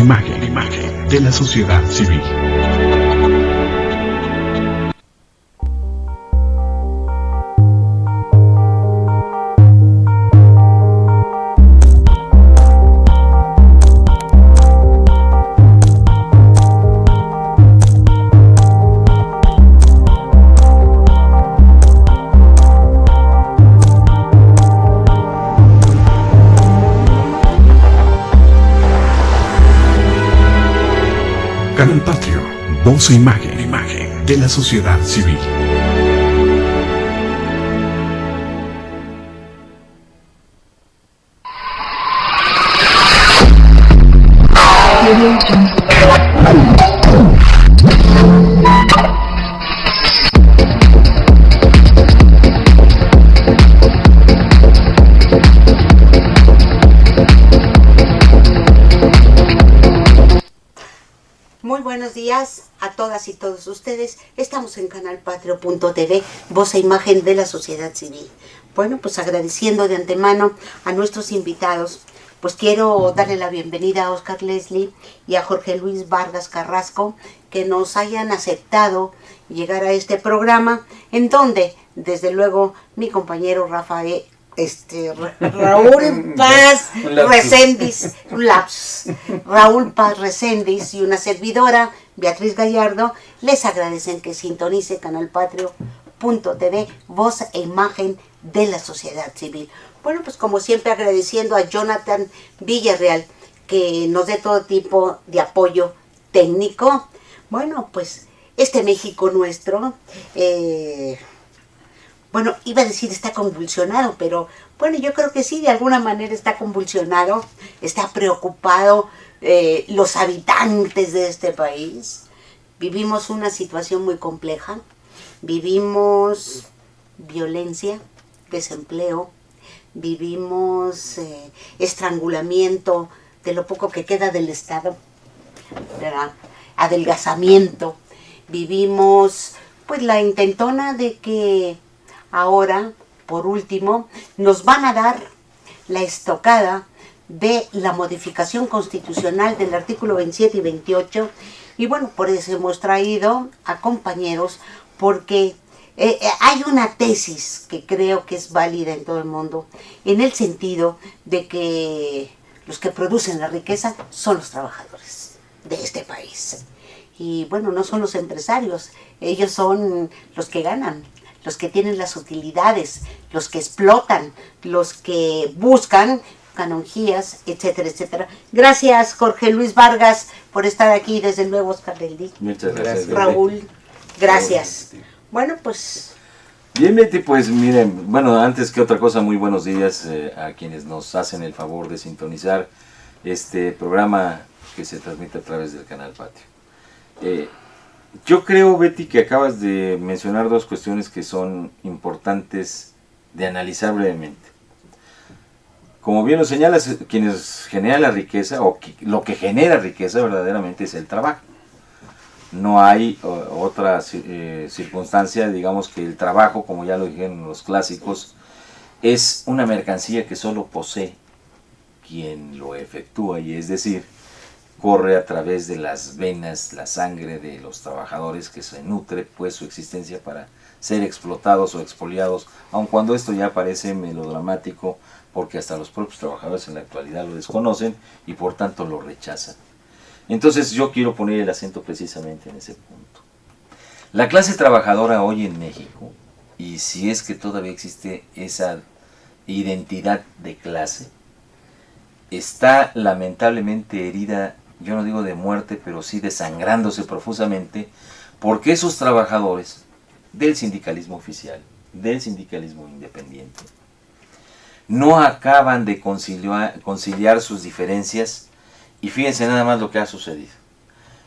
Imagen de la sociedad civil. Canal Patrio, voz e imagen de la sociedad civil. Muy buenos días a todas y todos ustedes. Estamos en canalpatrio.tv, voz e imagen de la sociedad civil. Bueno, pues agradeciendo de antemano a nuestros invitados, pues quiero darle la bienvenida a Oscar Leslie y a Jorge Luis Vargas Carrasco, que nos hayan aceptado llegar a este programa, en donde, desde luego, mi compañero Raúl Paz Reséndiz, Raúl Paz Reséndiz y una servidora, Beatriz Gallardo, les agradecen que sintonice canalpatrio.tv, voz e imagen de la sociedad civil. Bueno, pues como siempre agradeciendo a Jonathan Villarreal, que nos dé todo tipo de apoyo técnico. Bueno, pues este México nuestro, bueno, iba a decir está convulsionado, pero bueno, yo creo que sí, de alguna manera está convulsionado, está preocupado los habitantes de este país. Vivimos una situación muy compleja, vivimos violencia, desempleo, vivimos estrangulamiento de lo poco que queda del Estado, ¿verdad? Adelgazamiento, vivimos pues la intentona de que ahora, por último, nos van a dar la estocada de la modificación constitucional del artículo 27 y 28. Y bueno, por eso hemos traído a compañeros, porque hay una tesis que creo que es válida en todo el mundo, en el sentido de que los que producen la riqueza son los trabajadores de este país. Y bueno, no son los empresarios, ellos son los que ganan, los que tienen las utilidades, los que explotan, los que buscan canonjías, etcétera, etcétera. Gracias, Jorge Luis Vargas, por estar aquí, desde luego, Oscar Leslie. Muchas gracias. Raúl, gracias. Bueno, pues... Bien, Betty, pues miren, bueno, antes que otra cosa, muy buenos días a quienes nos hacen el favor de sintonizar este programa que se transmite a través del Canal Patrio. Yo creo, Betty, que acabas de mencionar dos cuestiones que son importantes de analizar brevemente. Como bien lo señalas, quienes generan la riqueza, o lo que genera riqueza verdaderamente es el trabajo. No hay otra circunstancia, digamos que el trabajo, como ya lo dijeron los clásicos, es una mercancía que solo posee quien lo efectúa, y es decir, corre a través de las venas, la sangre de los trabajadores, que se nutre pues su existencia para ser explotados o expoliados, aun cuando esto ya parece melodramático, porque hasta los propios trabajadores en la actualidad lo desconocen y por tanto lo rechazan. Entonces yo quiero poner el acento precisamente en ese punto. La clase trabajadora hoy en México, y si es que todavía existe esa identidad de clase, está lamentablemente herida, yo no digo de muerte, pero sí desangrándose profusamente, porque esos trabajadores del sindicalismo oficial, del sindicalismo independiente, no acaban de conciliar sus diferencias. Y fíjense nada más lo que ha sucedido.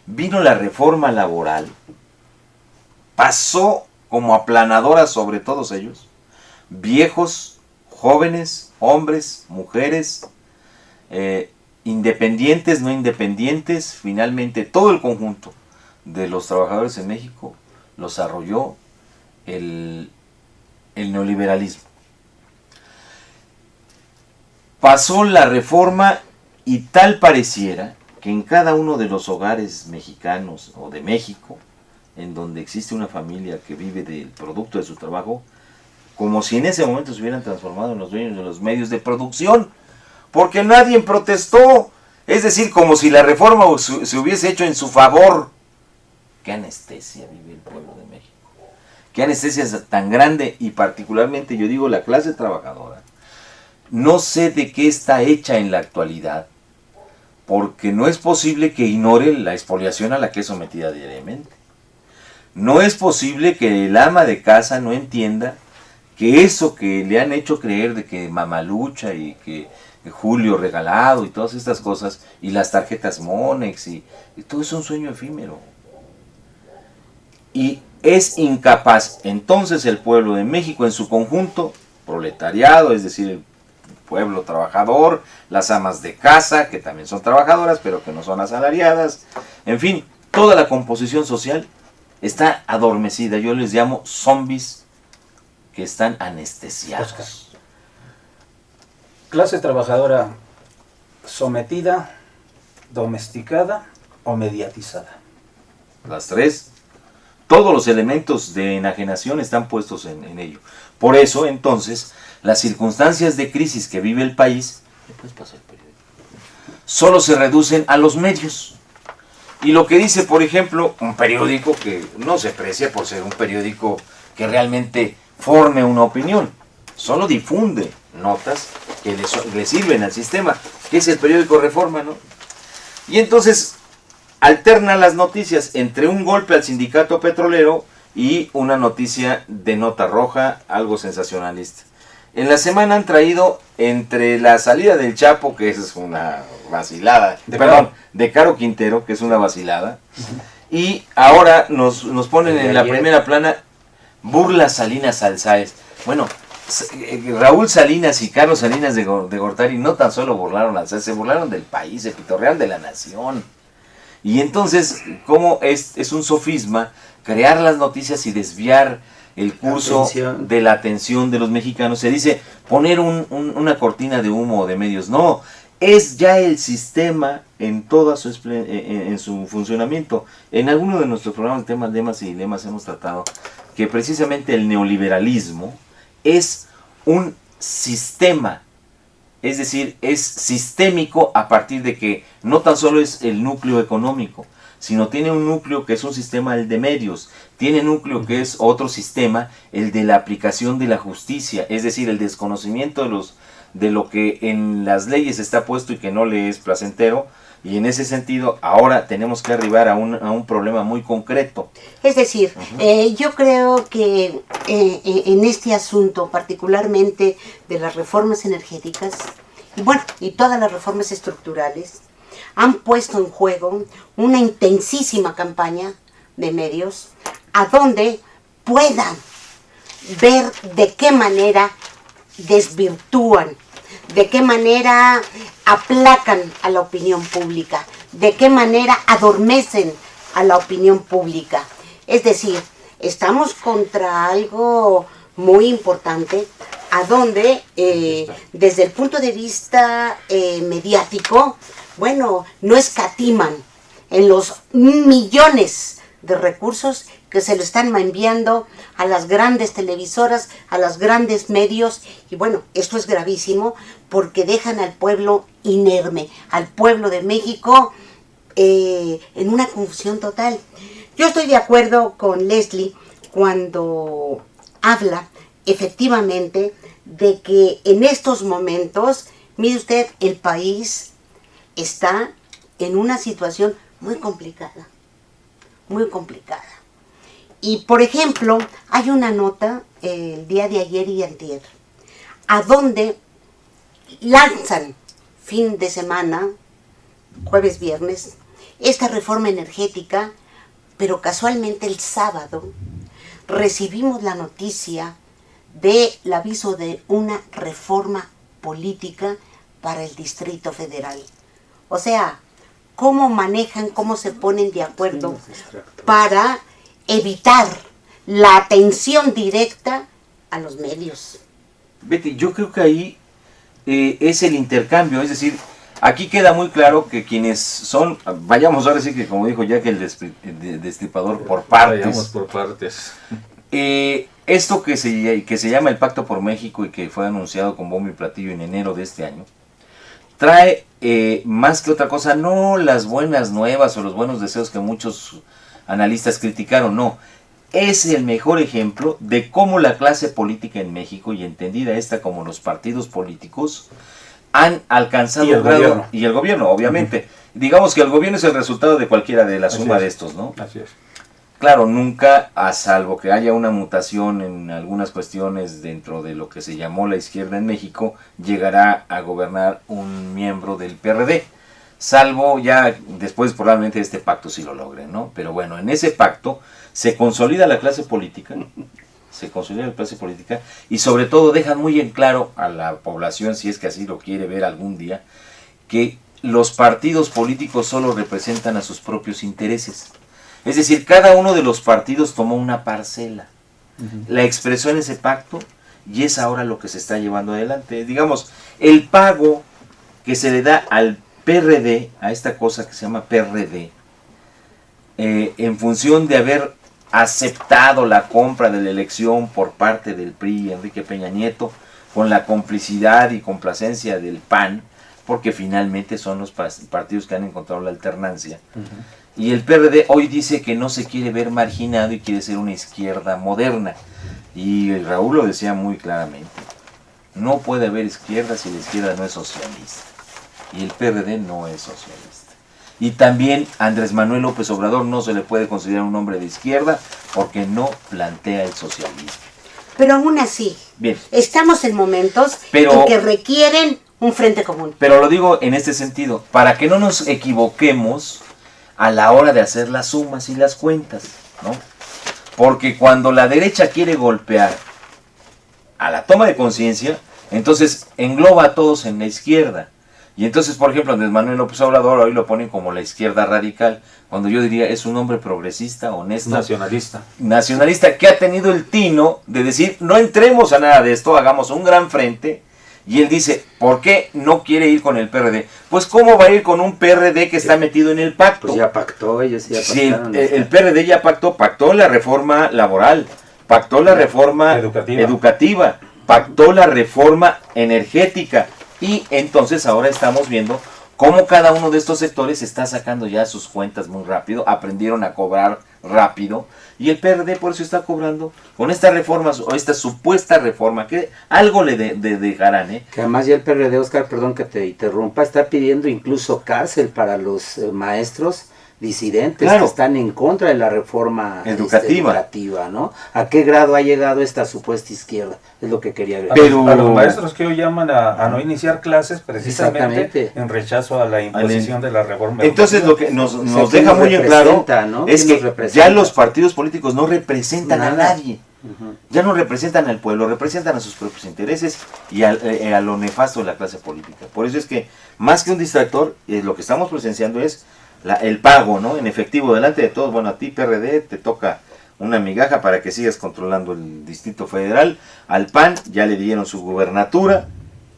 Vino la reforma laboral, pasó como aplanadora sobre todos ellos, viejos, jóvenes, hombres, mujeres, independientes, no independientes, finalmente todo el conjunto de los trabajadores en México los arrolló el neoliberalismo. Pasó la reforma y tal pareciera que en cada uno de los hogares mexicanos o de México, en donde existe una familia que vive del producto de su trabajo, como si en ese momento se hubieran transformado en los dueños de los medios de producción, porque nadie protestó. Es decir, como si la reforma se hubiese hecho en su favor. Qué anestesia vive el pueblo de México. Qué anestesia es tan grande, y particularmente yo digo la clase trabajadora. No sé de qué está hecha en la actualidad, porque no es posible que ignore la expoliación a la que es sometida diariamente. No es posible que el ama de casa no entienda que eso que le han hecho creer de que Mamalucha y que Julio Regalado y todas estas cosas, y las tarjetas Monex, y todo es un sueño efímero. Y es incapaz entonces el pueblo de México en su conjunto, proletariado, es decir, el pueblo trabajador, las amas de casa, que también son trabajadoras, pero que no son asalariadas, en fin, toda la composición social está adormecida. Yo les llamo zombies que están anestesiados. Clase trabajadora sometida, domesticada o mediatizada. Las tres. Todos los elementos de enajenación están puestos en ello. Por eso, entonces, las circunstancias de crisis que vive el país, ¿me puedes pasar el periódico?, solo se reducen a los medios. Y lo que dice, por ejemplo, un periódico que no se precia por ser un periódico que realmente forme una opinión, solo difunde notas que le sirven al sistema, que es el periódico Reforma, ¿no? Y entonces alterna las noticias entre un golpe al sindicato petrolero y una noticia de nota roja, algo sensacionalista. En la semana han traído entre la salida del Chapo, que es una vacilada, de Caro Quintero, que es una vacilada, y ahora nos ponen en la primera plana burla Salinas Alzáez. Bueno, Raúl Salinas y Carlos Salinas de Gortari no tan solo burlaron a Alzáez, se burlaron del país, se pitorrearon de la nación. Y entonces, ¿cómo es un sofisma crear las noticias y desviar el curso de la atención de los mexicanos? Se dice poner una cortina de humo de medios. No, es ya el sistema en todo en su funcionamiento. En alguno de nuestros programas de temas, lemas y dilemas hemos tratado que precisamente el neoliberalismo es un sistema. Es decir, es sistémico a partir de que no tan solo es el núcleo económico, sino tiene un núcleo que es un sistema, el de medios, tiene núcleo que es otro sistema, el de la aplicación de la justicia, es decir, el desconocimiento de lo que en las leyes está puesto y que no le es placentero, y en ese sentido ahora tenemos que arribar a un problema muy concreto. Es decir, yo creo que en este asunto, particularmente de las reformas energéticas, y todas las reformas estructurales, han puesto en juego una intensísima campaña de medios a donde puedan ver de qué manera desvirtúan, de qué manera aplacan a la opinión pública, de qué manera adormecen a la opinión pública. Es decir, estamos contra algo muy importante, a donde desde el punto de vista mediático, no escatiman en los millones de recursos que se lo están enviando a las grandes televisoras, a los grandes medios, y esto es gravísimo porque dejan al pueblo inerme, al pueblo de México en una confusión total. Yo estoy de acuerdo con Leslie cuando habla efectivamente de que en estos momentos, mire usted, el país está en una situación muy complicada, muy complicada. Y por ejemplo, hay una nota el día de ayer y antier, a donde lanzan fin de semana, jueves, viernes, esta reforma energética, pero casualmente el sábado recibimos la noticia del aviso de una reforma política para el Distrito Federal. O sea, cómo manejan, cómo se ponen de acuerdo para evitar la atención directa a los medios. Betty, yo creo que ahí es el intercambio, es decir, Aquí queda muy claro que quienes son, vayamos ahora sí que como dijo Jack el destripador, por Vayamos partes. por partes. Esto que se llama el Pacto por México y que fue anunciado con bombo y platillo en enero de este año, trae más que otra cosa, no las buenas nuevas o los buenos deseos que muchos analistas criticaron, no. Es el mejor ejemplo de cómo la clase política en México, y entendida esta como los partidos políticos, han alcanzado Y el gobierno. y el gobierno, obviamente. Digamos que el gobierno es el resultado de cualquiera de la Así suma es. de estos, ¿no? Así es. Claro, nunca, a salvo que haya una mutación en algunas cuestiones dentro de lo que se llamó la izquierda en México, llegará a gobernar un miembro del PRD. Salvo ya después probablemente este pacto sí lo logre, ¿no? Pero bueno, en ese pacto se consolida la clase política, y sobre todo dejan muy en claro a la población, si es que así lo quiere ver algún día, que los partidos políticos solo representan a sus propios intereses. Es decir, cada uno de los partidos tomó una parcela, la expresó en ese pacto y es ahora lo que se está llevando adelante. Digamos, el pago que se le da al PRD, a esta cosa que se llama PRD, en función de haber aceptado la compra de la elección por parte del PRI, Enrique Peña Nieto, con la complicidad y complacencia del PAN, porque finalmente son los partidos que han encontrado la alternancia. Y el PRD hoy dice que no se quiere ver marginado y quiere ser una izquierda moderna. Y Raúl lo decía muy claramente. No puede haber izquierda si la izquierda no es socialista. Y el PRD no es socialista. Y también Andrés Manuel López Obrador no se le puede considerar un hombre de izquierda porque no plantea el socialismo. Pero aún así, Bien, estamos en momentos Pero- en que requieren un frente común. pero lo digo en este sentido, para que no nos equivoquemos a la hora de hacer las sumas y las cuentas, ¿no? Porque cuando la derecha quiere golpear a la toma de conciencia, entonces engloba a todos en la izquierda. Y entonces, por ejemplo, Andrés Manuel López Obrador hoy lo ponen como la izquierda radical, cuando yo diría es un hombre progresista, honesto, Nacionalista. nacionalista, que ha tenido el tino de decir, no entremos a nada de esto, hagamos un gran frente. Y él dice, ¿por qué no quiere ir con el PRD? Pues ¿cómo va a ir con un PRD que está metido en el pacto? Pues ya pactó, ellos ya Si pactaron. el PRD ya pactó la reforma laboral, pactó la reforma educativa, pactó la reforma energética, y entonces ahora estamos viendo cómo cada uno de estos sectores está sacando ya sus cuentas muy rápido, aprendieron a cobrar rápido, y el PRD por eso está cobrando con estas reformas o esta supuesta reforma, que algo le dejarán, ¿eh? Que además ya el PRD, Oscar, perdón que te interrumpa, está pidiendo incluso cárcel para los maestros disidentes Claro. que están en contra de la reforma Educativa. educativa, ¿no? ¿A qué grado ha llegado esta supuesta izquierda? Es lo que quería agregar. Pero- A los maestros que hoy llaman a no iniciar clases precisamente Exactamente. en rechazo a la imposición de la reforma. Entonces lo que nos ¿quién deja nos muy en claro representa, no? es ¿Quién nos que representa? ya los partidos políticos no representan a Nada. nadie. Ya no representan al pueblo, representan a sus propios intereses y a lo nefasto de la clase política. Por eso es que, más que un distractor, lo que estamos presenciando es el pago, ¿no? En efectivo, delante de todos. Bueno, a ti, PRD, te toca una migaja para que sigas controlando el Distrito Federal. Al PAN ya le dieron su gubernatura.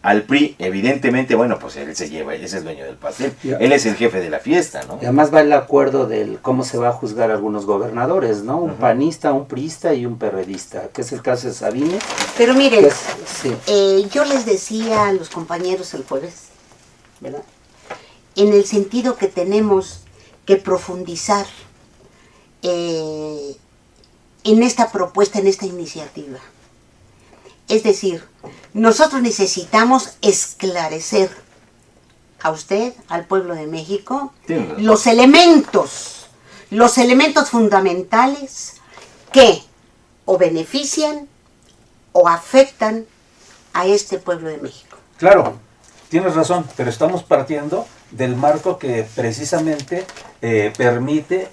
Al PRI, evidentemente, bueno, pues él se lleva, él es el dueño del pastel. Ya. Él es el jefe de la fiesta, ¿no? Y además va el acuerdo del cómo se va a juzgar a algunos gobernadores, ¿no? Un panista, un priista y un perredista, que es el caso de Sabines. Pero miren, Pues, sí. yo les decía a los compañeros el jueves, ¿verdad? En el sentido que tenemos que profundizar en esta propuesta, en esta iniciativa. Es decir, nosotros necesitamos esclarecer a usted, al pueblo de México, Tiene razón. los elementos fundamentales que o benefician o afectan a este pueblo de México. Claro, tienes razón, pero estamos partiendo del marco que precisamente permite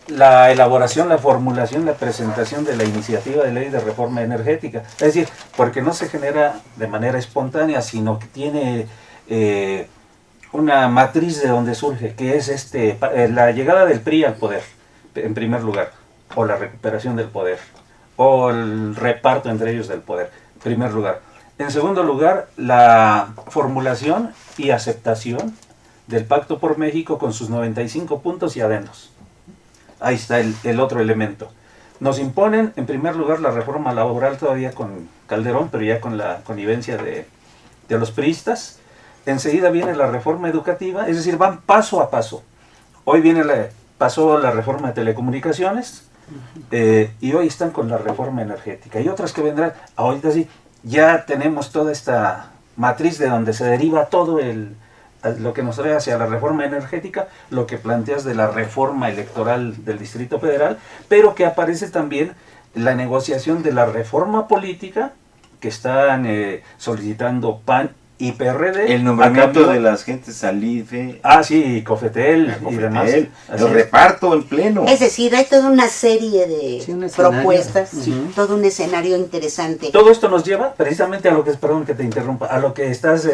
la elaboración, la formulación, la presentación de la iniciativa de ley de reforma energética. Es decir, porque no se genera de manera espontánea, sino que tiene una matriz de donde surge, que es la llegada del PRI al poder, en primer lugar, o la recuperación del poder, o el reparto entre ellos del poder, en primer lugar. En segundo lugar, la formulación y aceptación del Pacto por México con sus 95 puntos y adendos. Ahí está el otro elemento. Nos imponen, en primer lugar, la reforma laboral todavía con Calderón, pero ya con la connivencia de los priistas. Enseguida viene la reforma educativa, es decir, van paso a paso. Hoy pasó la reforma de telecomunicaciones y hoy están con la reforma energética. Y otras que vendrán, ahorita sí, ya tenemos toda esta matriz de donde se deriva todo lo que nos trae hacia la reforma energética, lo que planteas de la reforma electoral del Distrito Federal, pero que aparece también la negociación de la reforma política que están solicitando PAN y PRD. El nombramiento de las gentes al IFE. Sí, Cofetel y demás. El reparto en pleno. Es decir, hay toda una serie de Sí, un escenario. propuestas, Ujú. todo un escenario interesante. Todo esto nos lleva precisamente a lo que, perdón que te interrumpa, a lo que estás,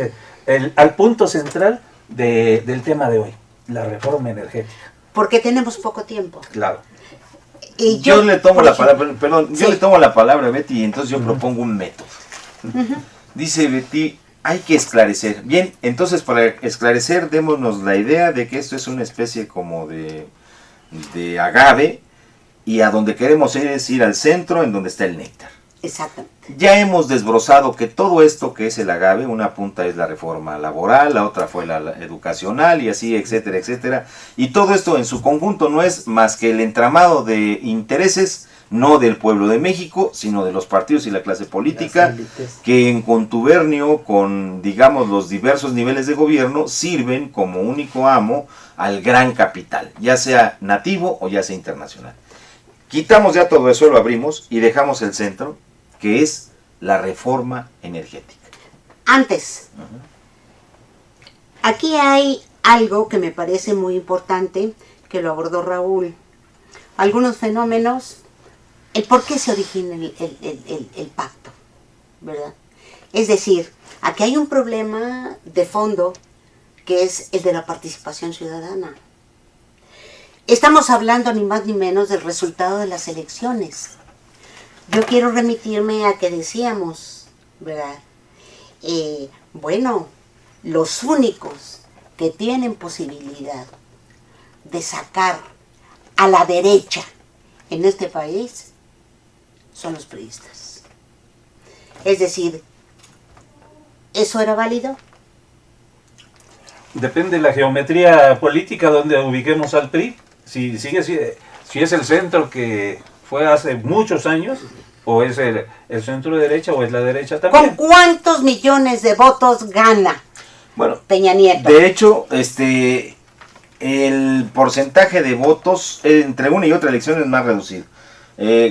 al punto central del tema de hoy, la reforma energética. Porque tenemos poco tiempo. Claro. Y Yo le tomo por la ejemplo, palabra, perdón, yo Sí. le tomo la palabra a Betty y entonces yo propongo un método. Dice Betty, hay que esclarecer. Bien, entonces para esclarecer démonos la idea de que esto es una especie como de agave y a donde queremos ir es ir al centro en donde está el néctar. Exactamente. Ya hemos desbrozado que todo esto que es el agave, una punta es la reforma laboral, la otra fue la educacional y así, etcétera, etcétera. Y todo esto en su conjunto no es más que el entramado de intereses, no del pueblo de México, sino de los partidos y la clase política, Las élites. que en contubernio con, digamos, los diversos niveles de gobierno, sirven como único amo al gran capital, ya sea nativo o ya sea internacional. Quitamos ya todo eso, lo abrimos y dejamos el centro, que es la reforma energética. Antes, aquí hay algo que me parece muy importante, que lo abordó Raúl. Algunos fenómenos, el por qué se origina el pacto, ¿verdad? Es decir, aquí hay un problema de fondo que es el de la participación ciudadana. Estamos hablando ni más ni menos del resultado de las elecciones. Yo quiero remitirme a que decíamos, ¿verdad? Bueno, los únicos que tienen posibilidad de sacar a la derecha en este país son los priistas. Es decir, ¿eso era válido? Depende de la geometría política donde ubiquemos al PRI. Si es el centro que fue hace muchos años, o es el centro derecha, o es la derecha ¿Con también. cuántos millones de votos gana Bueno, Peña Nieto? de hecho, el porcentaje de votos entre una y otra elección es más reducido.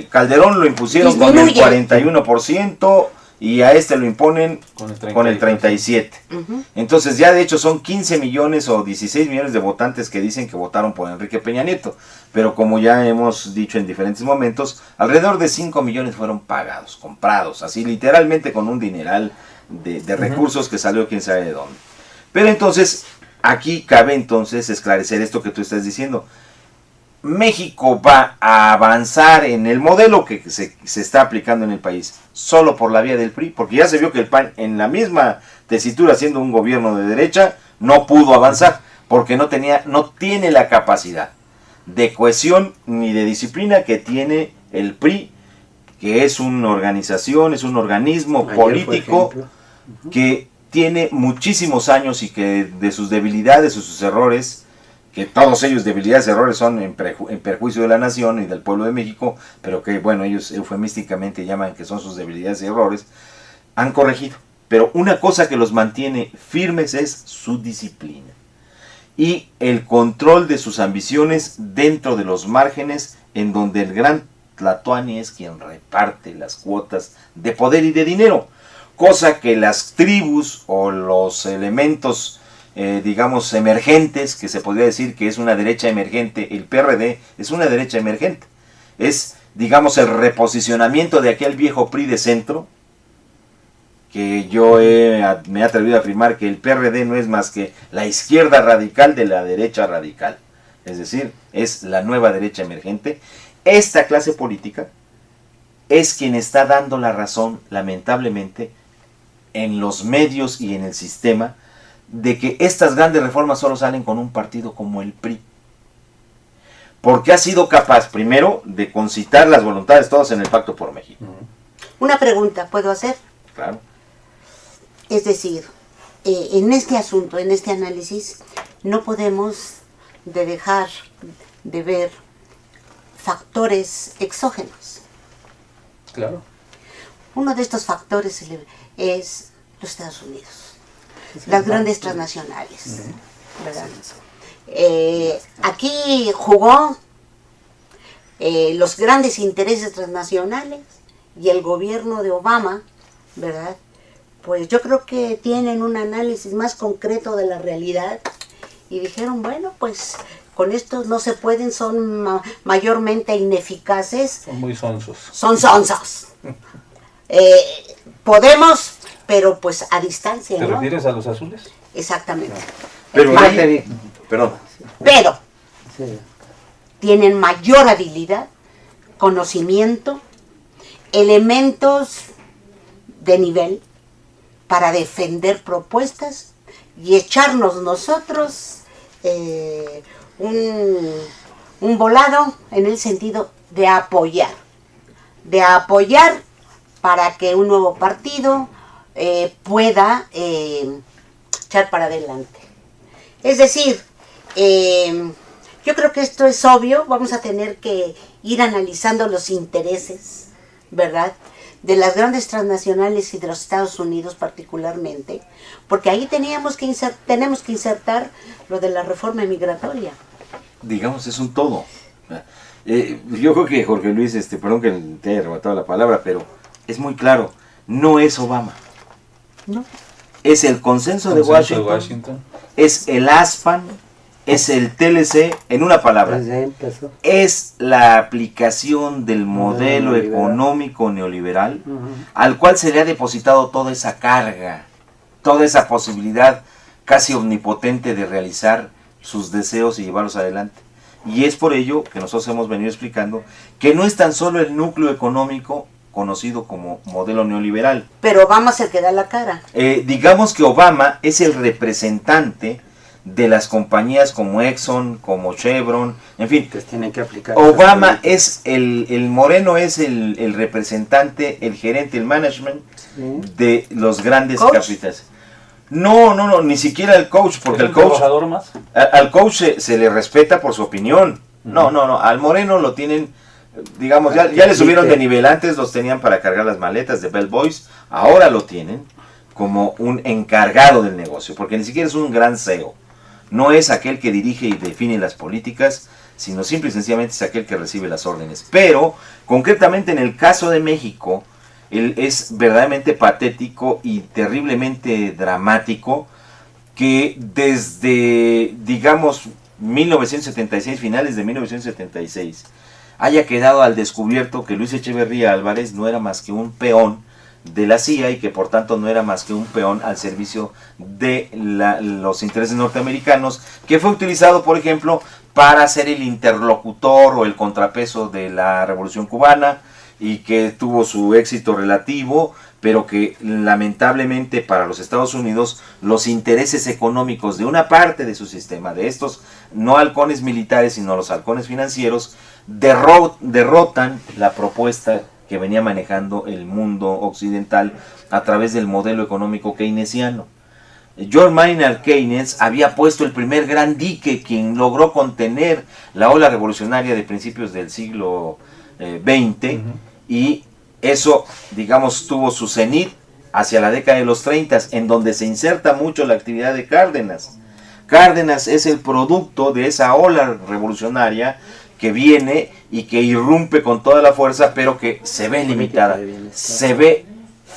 Calderón lo impusieron con el Disminuye. 41% y a este lo imponen con el 37%. Ujú. Entonces ya de hecho son 15 millones o 16 millones de votantes que dicen que votaron por Enrique Peña Nieto. Pero como ya hemos dicho en diferentes momentos, alrededor de 5 millones fueron pagados, comprados, así literalmente con un dineral de recursos que salió quién sabe de dónde. Pero entonces, aquí cabe entonces esclarecer esto que tú estás diciendo. México va a avanzar en el modelo que se está aplicando en el país solo por la vía del PRI, porque ya se vio que el PAN en la misma tesitura siendo un gobierno de derecha no pudo avanzar porque no tiene la capacidad de cohesión ni de disciplina que tiene el PRI, que es una organización, es un organismo Ayer fue político ejemplo. que tiene muchísimos años y que de sus debilidades o sus errores, que todos ellos debilidades y errores son en perjuicio de la nación y del pueblo de México, pero que bueno, ellos eufemísticamente llaman que son sus debilidades y errores, han corregido. Pero una cosa que los mantiene firmes es su disciplina y el control de sus ambiciones dentro de los márgenes en donde el gran Tlatoani es quien reparte las cuotas de poder y de dinero, cosa que las tribus o los elementos digamos emergentes, que se podría decir que es una derecha emergente, el PRD es una derecha emergente, es digamos el reposicionamiento de aquel viejo PRI de centro, que yo me he atrevido a afirmar que el PRD no es más que la izquierda radical de la derecha radical, es decir, es la nueva derecha emergente. Esta clase política es quien está dando la razón, lamentablemente, en los medios y en el sistema de que estas grandes reformas solo salen con un partido como el PRI. Porque ha sido capaz, primero, de concitar las voluntades todas en el Pacto por México. Una pregunta, ¿puedo hacer? Claro. Es decir, en este asunto, en este análisis, no podemos dejar de ver factores exógenos. Claro. Uno de estos factores es los Estados Unidos, las grandes transnacionales, ¿verdad? Aquí jugó los grandes intereses transnacionales y el gobierno de Obama, ¿verdad? Pues yo creo que tienen un análisis más concreto de la realidad y dijeron, bueno, pues con estos no se pueden, son mayormente ineficaces. Son muy sonsos. Son sonsos. Podemos, pero pues a distancia, ¿Te ¿no? refieres a los azules? Exactamente. Pero, Fíjate, perdón, Pero sí. tienen mayor habilidad, conocimiento, elementos de nivel para defender propuestas y echarnos nosotros un volado en el sentido de apoyar para que un nuevo partido pueda echar para adelante. Es decir, yo creo que esto es obvio, vamos a tener que ir analizando los intereses, ¿verdad?, de las grandes transnacionales y de los Estados Unidos particularmente, porque ahí tenemos que insertar lo de la reforma migratoria. digamos, es un todo. Yo creo que Jorge Luis, perdón que te haya arrebatado la palabra, pero es muy claro, no es Obama. ¿No? Es el consenso de Washington, es el ASPAN, es el TLC, en una palabra, Desde ahí empezó. es la aplicación del modelo Neoliberal. económico neoliberal Ujú. al cual se le ha depositado toda esa carga, toda esa posibilidad casi omnipotente de realizar sus deseos y llevarlos adelante. Y es por ello que nosotros hemos venido explicando que no es tan solo el núcleo económico conocido como modelo neoliberal. Pero Obama se queda la cara. Digamos que Obama es el representante de las compañías como Exxon, como Chevron, en fin. Entonces tienen que aplicar. Obama es el moreno, es el representante, el gerente, el management Sí. de los grandes ¿Coach? capitales. No, ni siquiera el coach, porque ¿Es el un coach, trabajador más? al coach se le respeta por su opinión. No, al moreno lo tienen, digamos, ya le subieron de nivel. Antes los tenían para cargar las maletas de bellboys, ahora lo tienen como un encargado del negocio, porque ni siquiera es un gran CEO. No es aquel que dirige y define las políticas, sino simple y sencillamente es aquel que recibe las órdenes. Pero, concretamente en el caso de México, es verdaderamente patético y terriblemente dramático que desde, digamos, 1976, finales de 1976, haya quedado al descubierto que Luis Echeverría Álvarez no era más que un peón de la CIA y que por tanto no era más que un peón al servicio de los intereses norteamericanos, que fue utilizado, por ejemplo, para ser el interlocutor o el contrapeso de la Revolución Cubana, y que tuvo su éxito relativo, pero que lamentablemente para los Estados Unidos los intereses económicos de una parte de su sistema, de estos no halcones militares sino los halcones financieros, derrotan la propuesta que venía manejando el mundo occidental a través del modelo económico keynesiano. John Maynard Keynes había puesto el primer gran dique, quien logró contener la ola revolucionaria de principios del siglo XX, y eso, digamos, tuvo su cenit hacia la década de los 30, en donde se inserta mucho la actividad de Cárdenas. Cárdenas es el producto de esa ola revolucionaria que viene y que irrumpe con toda la fuerza, pero que se ve limitada, se ve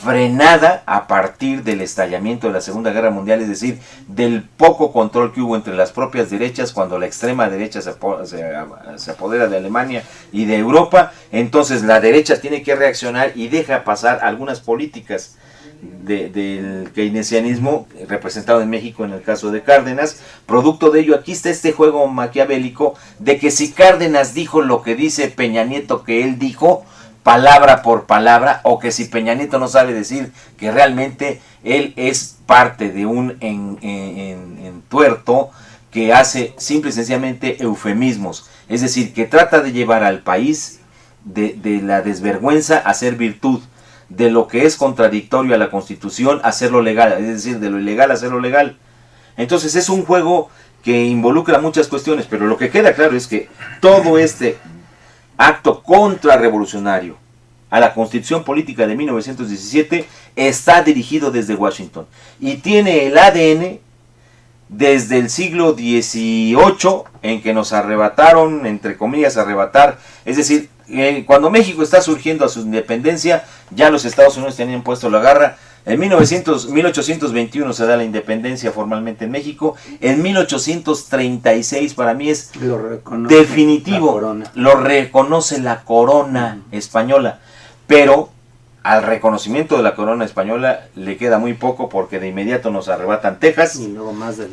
frenada a partir del estallamiento de la Segunda Guerra Mundial, es decir, del poco control que hubo entre las propias derechas cuando la extrema derecha se apodera de Alemania y de Europa. Entonces la derecha tiene que reaccionar y deja pasar algunas políticas del keynesianismo representado en México en el caso de Cárdenas. Producto de ello, aquí está este juego maquiavélico de que si Cárdenas dijo lo que dice Peña Nieto que él dijo, palabra por palabra, o que si Peña Nieto no sabe decir que realmente él es parte de un entuerto que hace simple y sencillamente eufemismos, es decir, que trata de llevar al país de la desvergüenza a ser virtud, de lo que es contradictorio a la Constitución a hacerlo legal, es decir, de lo ilegal a hacerlo legal. Entonces es un juego que involucra muchas cuestiones, pero lo que queda claro es que todo este acto contrarrevolucionario a la Constitución Política de 1917 está dirigido desde Washington y tiene el ADN desde el siglo XVIII, en que nos arrebataron, entre comillas, arrebatar, es decir, cuando México está surgiendo a su independencia, ya los Estados Unidos tenían puesto la garra. En 1821 se da la independencia formalmente en México. En 1836 para mí es definitivo, lo reconoce la corona española, pero al reconocimiento de la corona española le queda muy poco, porque de inmediato nos arrebatan Texas y luego más de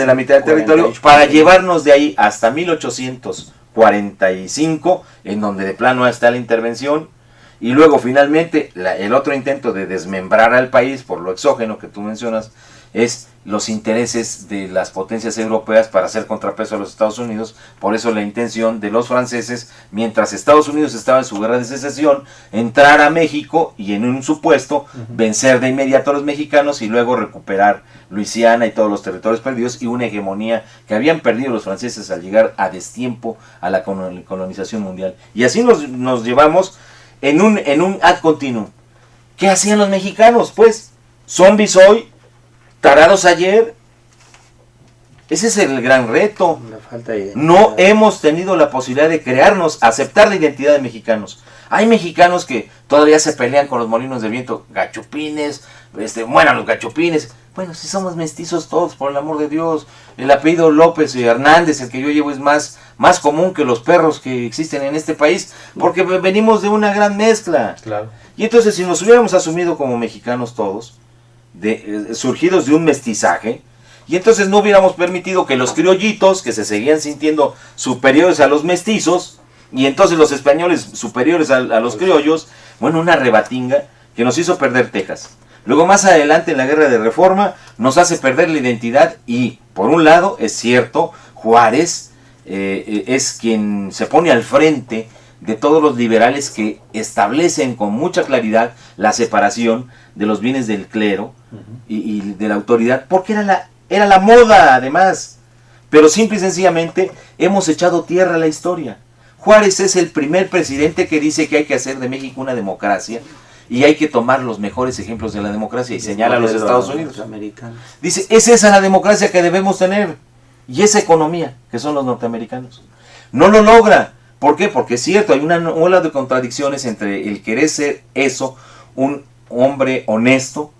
la mitad del territorio, para llevarnos de ahí hasta 1845, en donde de plano está la intervención. Y luego finalmente el otro intento de desmembrar al país por lo exógeno que tú mencionas es los intereses de las potencias europeas para hacer contrapeso a los Estados Unidos. Por eso la intención de los franceses, mientras Estados Unidos estaba en su guerra de secesión, entrar a México y en un supuesto vencer de inmediato a los mexicanos y luego recuperar Luisiana y todos los territorios perdidos y una hegemonía que habían perdido los franceses al llegar a destiempo a la colonización mundial. Y así nos llevamos en un ad continuum. ¿Qué hacían los mexicanos? Pues, zombies hoy, tarados ayer. Ese es el gran reto. No hemos tenido la posibilidad de crearnos, aceptar la identidad de mexicanos. Hay mexicanos que todavía se pelean con los molinos de viento, gachupines, mueran los gachupines. Bueno, si somos mestizos todos, por el amor de Dios. El apellido López y Hernández, el que yo llevo, es más común que los perros que existen en este país, porque venimos de una gran mezcla. Claro. Y entonces, si nos hubiéramos asumido como mexicanos todos, surgidos de un mestizaje, y entonces no hubiéramos permitido que los criollitos, que se seguían sintiendo superiores a los mestizos, y entonces los españoles superiores a los criollos, bueno, una rebatinga que nos hizo perder Texas. Luego más adelante en la guerra de reforma nos hace perder la identidad y, por un lado, es cierto, Juárez es quien se pone al frente de todos los liberales que establecen con mucha claridad la separación de los bienes del clero y de la autoridad, porque era la moda además, pero simple y sencillamente hemos echado tierra a la historia. Juárez es el primer presidente que dice que hay que hacer de México una democracia y hay que tomar los mejores ejemplos de la democracia y señala a los Estados Unidos. Dice, es esa la democracia que debemos tener y esa economía que son los norteamericanos. No lo logra. ¿Por qué? Porque es cierto, hay una ola de contradicciones entre el querer ser eso, un hombre honesto,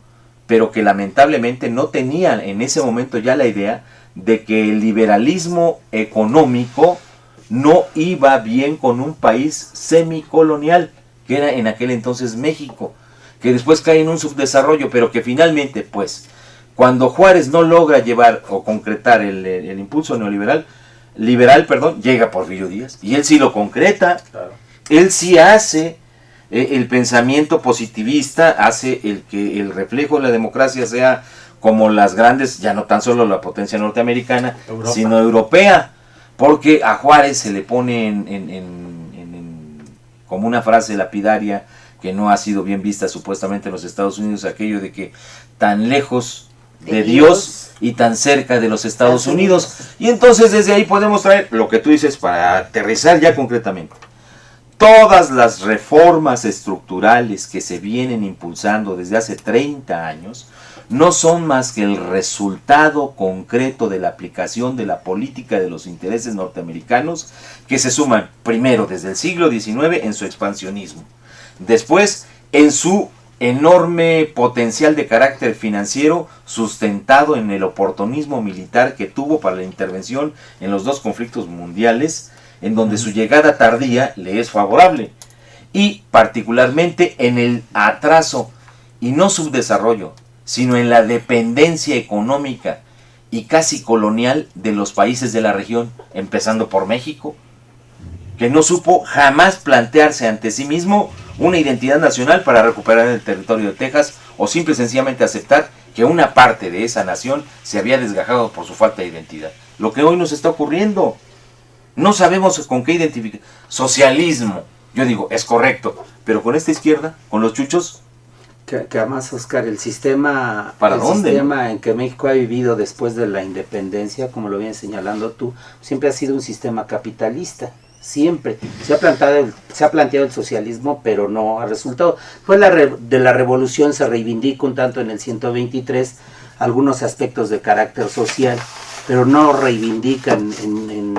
pero que lamentablemente no tenía en ese momento ya la idea de que el liberalismo económico no iba bien con un país semicolonial, que era en aquel entonces México, que después cae en un subdesarrollo, pero que finalmente, pues, cuando Juárez no logra llevar o concretar el impulso neoliberal, llega Porfirio Díaz, y él sí lo concreta, claro. Él sí hace el pensamiento positivista, hace que el reflejo de la democracia sea como las grandes, ya no tan solo la potencia norteamericana, Europa, sino europea, porque a Juárez se le pone como una frase lapidaria que no ha sido bien vista supuestamente en los Estados Unidos, aquello de que tan lejos de Dios y tan cerca de los Estados Unidos. Y entonces desde ahí podemos traer lo que tú dices para aterrizar ya concretamente. Todas las reformas estructurales que se vienen impulsando desde hace 30 años no son más que el resultado concreto de la aplicación de la política de los intereses norteamericanos, que se suman primero desde el siglo XIX en su expansionismo, después en su enorme potencial de carácter financiero sustentado en el oportunismo militar que tuvo para la intervención en los dos conflictos mundiales, en donde su llegada tardía le es favorable, y particularmente en el atraso y no subdesarrollo, sino en la dependencia económica y casi colonial de los países de la región, empezando por México, que no supo jamás plantearse ante sí mismo una identidad nacional para recuperar el territorio de Texas, o simple y sencillamente aceptar que una parte de esa nación se había desgajado por su falta de identidad. Lo que hoy nos está ocurriendo, no sabemos con qué identificar. Socialismo, yo digo, es correcto, pero con esta izquierda, con los chuchos, Que además, Oscar, el sistema, ¿para el dónde, sistema en que México ha vivido después de la independencia, como lo vienes señalando tú, siempre ha sido un sistema capitalista. Siempre se ha planteado el socialismo, pero no ha resultado. Después de la revolución se reivindica un tanto en el 123 algunos aspectos de carácter social, pero no reivindican en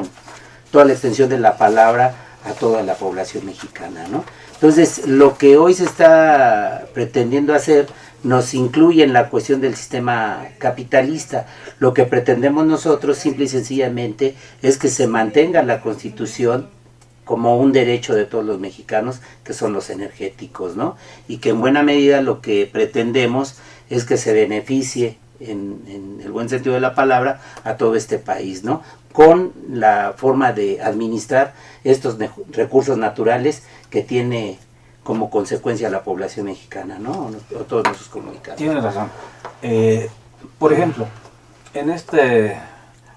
toda la extensión de la palabra a toda la población mexicana, ¿no? Entonces, lo que hoy se está pretendiendo hacer nos incluye en la cuestión del sistema capitalista. Lo que pretendemos nosotros, simple y sencillamente, es que se mantenga la Constitución como un derecho de todos los mexicanos, que son los energéticos, ¿no? Y que en buena medida lo que pretendemos es que se beneficie, en el buen sentido de la palabra, a todo este país, ¿no? Con la forma de administrar estos recursos naturales que tiene como consecuencia la población mexicana, ¿no? O todos nuestros comunicados. Tienes razón. Por ejemplo, en este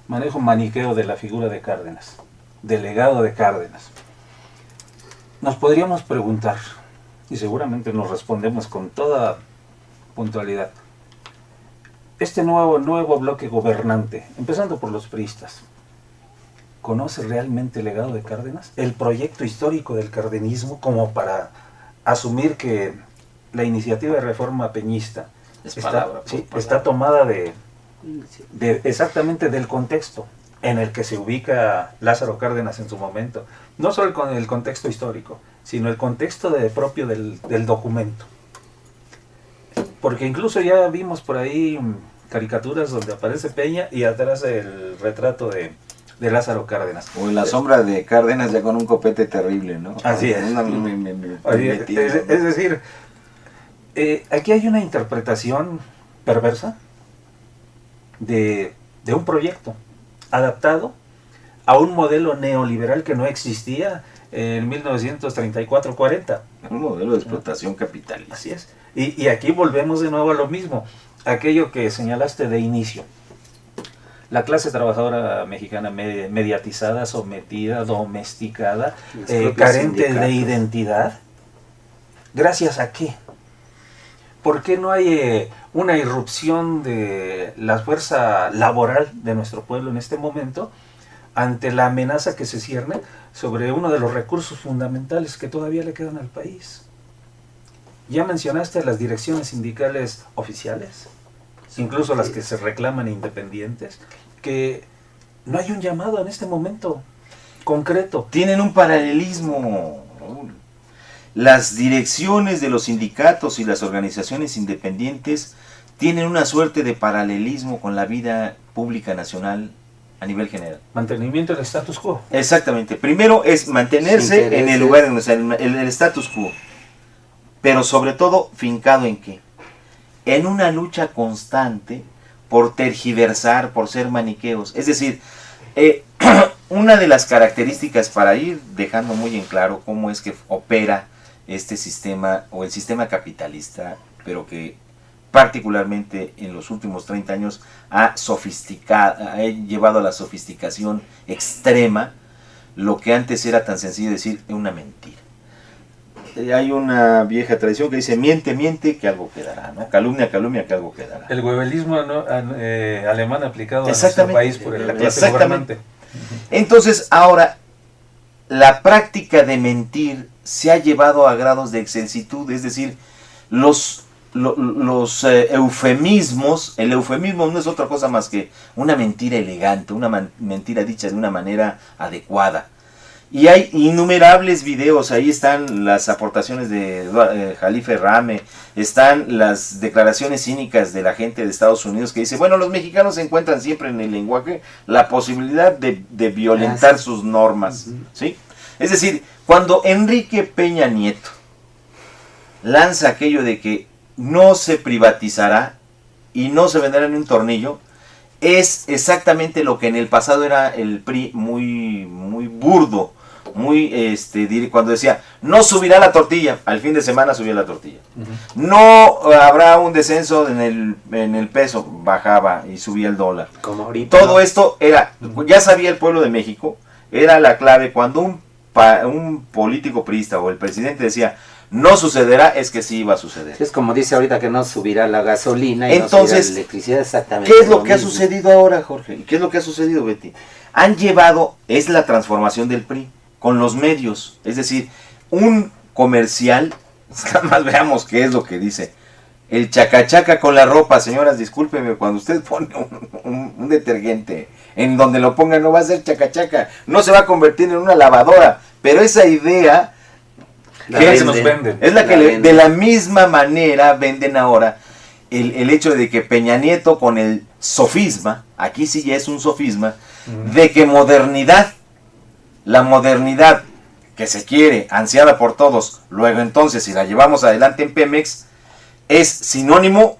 manejo maniqueo de la figura de Cárdenas, del legado de Cárdenas, nos podríamos preguntar, y seguramente nos respondemos con toda puntualidad, este nuevo bloque gobernante, empezando por los priistas, ¿conoce realmente el legado de Cárdenas? El proyecto histórico del cardenismo, como para asumir que la iniciativa de reforma peñista está tomada de exactamente del contexto en el que se ubica Lázaro Cárdenas en su momento. No solo con el contexto histórico, sino el contexto propio del documento. Porque incluso ya vimos por ahí caricaturas donde aparece Peña y atrás el retrato de Lázaro Cárdenas. o en la sombra de Cárdenas ya con un copete terrible, ¿no? Así es. Es decir, aquí hay una interpretación perversa de un proyecto adaptado a un modelo neoliberal que no existía en 1934-40. Un modelo de explotación capitalista. Así es. Y aquí volvemos de nuevo a lo mismo, aquello que señalaste de inicio. La clase trabajadora mexicana mediatizada, sometida, domesticada, carente de identidad. ¿Gracias a qué? ¿Por qué no hay una irrupción de la fuerza laboral de nuestro pueblo en este momento ante la amenaza que se cierne sobre uno de los recursos fundamentales que todavía le quedan al país? Ya mencionaste las direcciones sindicales oficiales, incluso las que se reclaman independientes, que no hay un llamado en este momento concreto. Tienen un paralelismo, Raúl. Las direcciones de los sindicatos y las organizaciones independientes tienen una suerte de paralelismo con la vida pública nacional a nivel general. Mantenimiento del status quo. Exactamente. Primero es mantenerse en el lugar, o sea, el status quo. Pero sobre todo, ¿fincado en qué? En una lucha constante por tergiversar, por ser maniqueos. Es decir, una de las características para ir dejando muy en claro cómo es que opera este sistema, o el sistema capitalista, pero que particularmente en los últimos 30 años ha llevado a la sofisticación extrema lo que antes era tan sencillo decir una mentira. Hay una vieja tradición que dice miente, miente, que algo quedará, ¿no? Calumnia, calumnia, que algo quedará. El goebelismo alemán aplicado a nuestro país por la clase gobernante. Entonces, ahora, la práctica de mentir se ha llevado a grados de exensitud, es decir, los eufemismos, el eufemismo no es otra cosa más que una mentira elegante, una mentira dicha de una manera adecuada. Y hay innumerables videos, ahí están las aportaciones de Jalife Rame, están las declaraciones cínicas de la gente de Estados Unidos que dice, bueno, los mexicanos encuentran siempre en el lenguaje la posibilidad de violentar sus normas, ¿sí? Es decir, cuando Enrique Peña Nieto lanza aquello de que no se privatizará y no se venderá ni un tornillo, es exactamente lo que en el pasado era el PRI, muy burdo, cuando decía, no subirá la tortilla, al fin de semana subía la tortilla. No habrá un descenso en el peso, bajaba y subía el dólar. Como ahorita, Todo ¿no? esto ya sabía el pueblo de México, era la clave. Cuando un político priista o el presidente decía, no sucederá, es que sí iba a suceder. Es como dice ahorita que no subirá la gasolina y Entonces, no subirá la electricidad, exactamente. ¿Qué es lo que ha mismo. sucedido ahora, Jorge? ¿Y qué es lo que ha sucedido, Betty? Es la transformación del PRI con los medios. Es decir, un comercial, nada más veamos qué es lo que dice. El chacachaca con la ropa, señoras, discúlpeme, cuando usted pone un detergente, en donde lo ponga no va a ser chacachaca, no se va a convertir en una lavadora, pero esa idea La que se nos venden. es la que venden. de la misma manera venden ahora el hecho de que Peña Nieto con el sofisma, aquí sí ya es un sofisma, de que la modernidad que se quiere, ansiada por todos, luego entonces si la llevamos adelante en Pemex, es sinónimo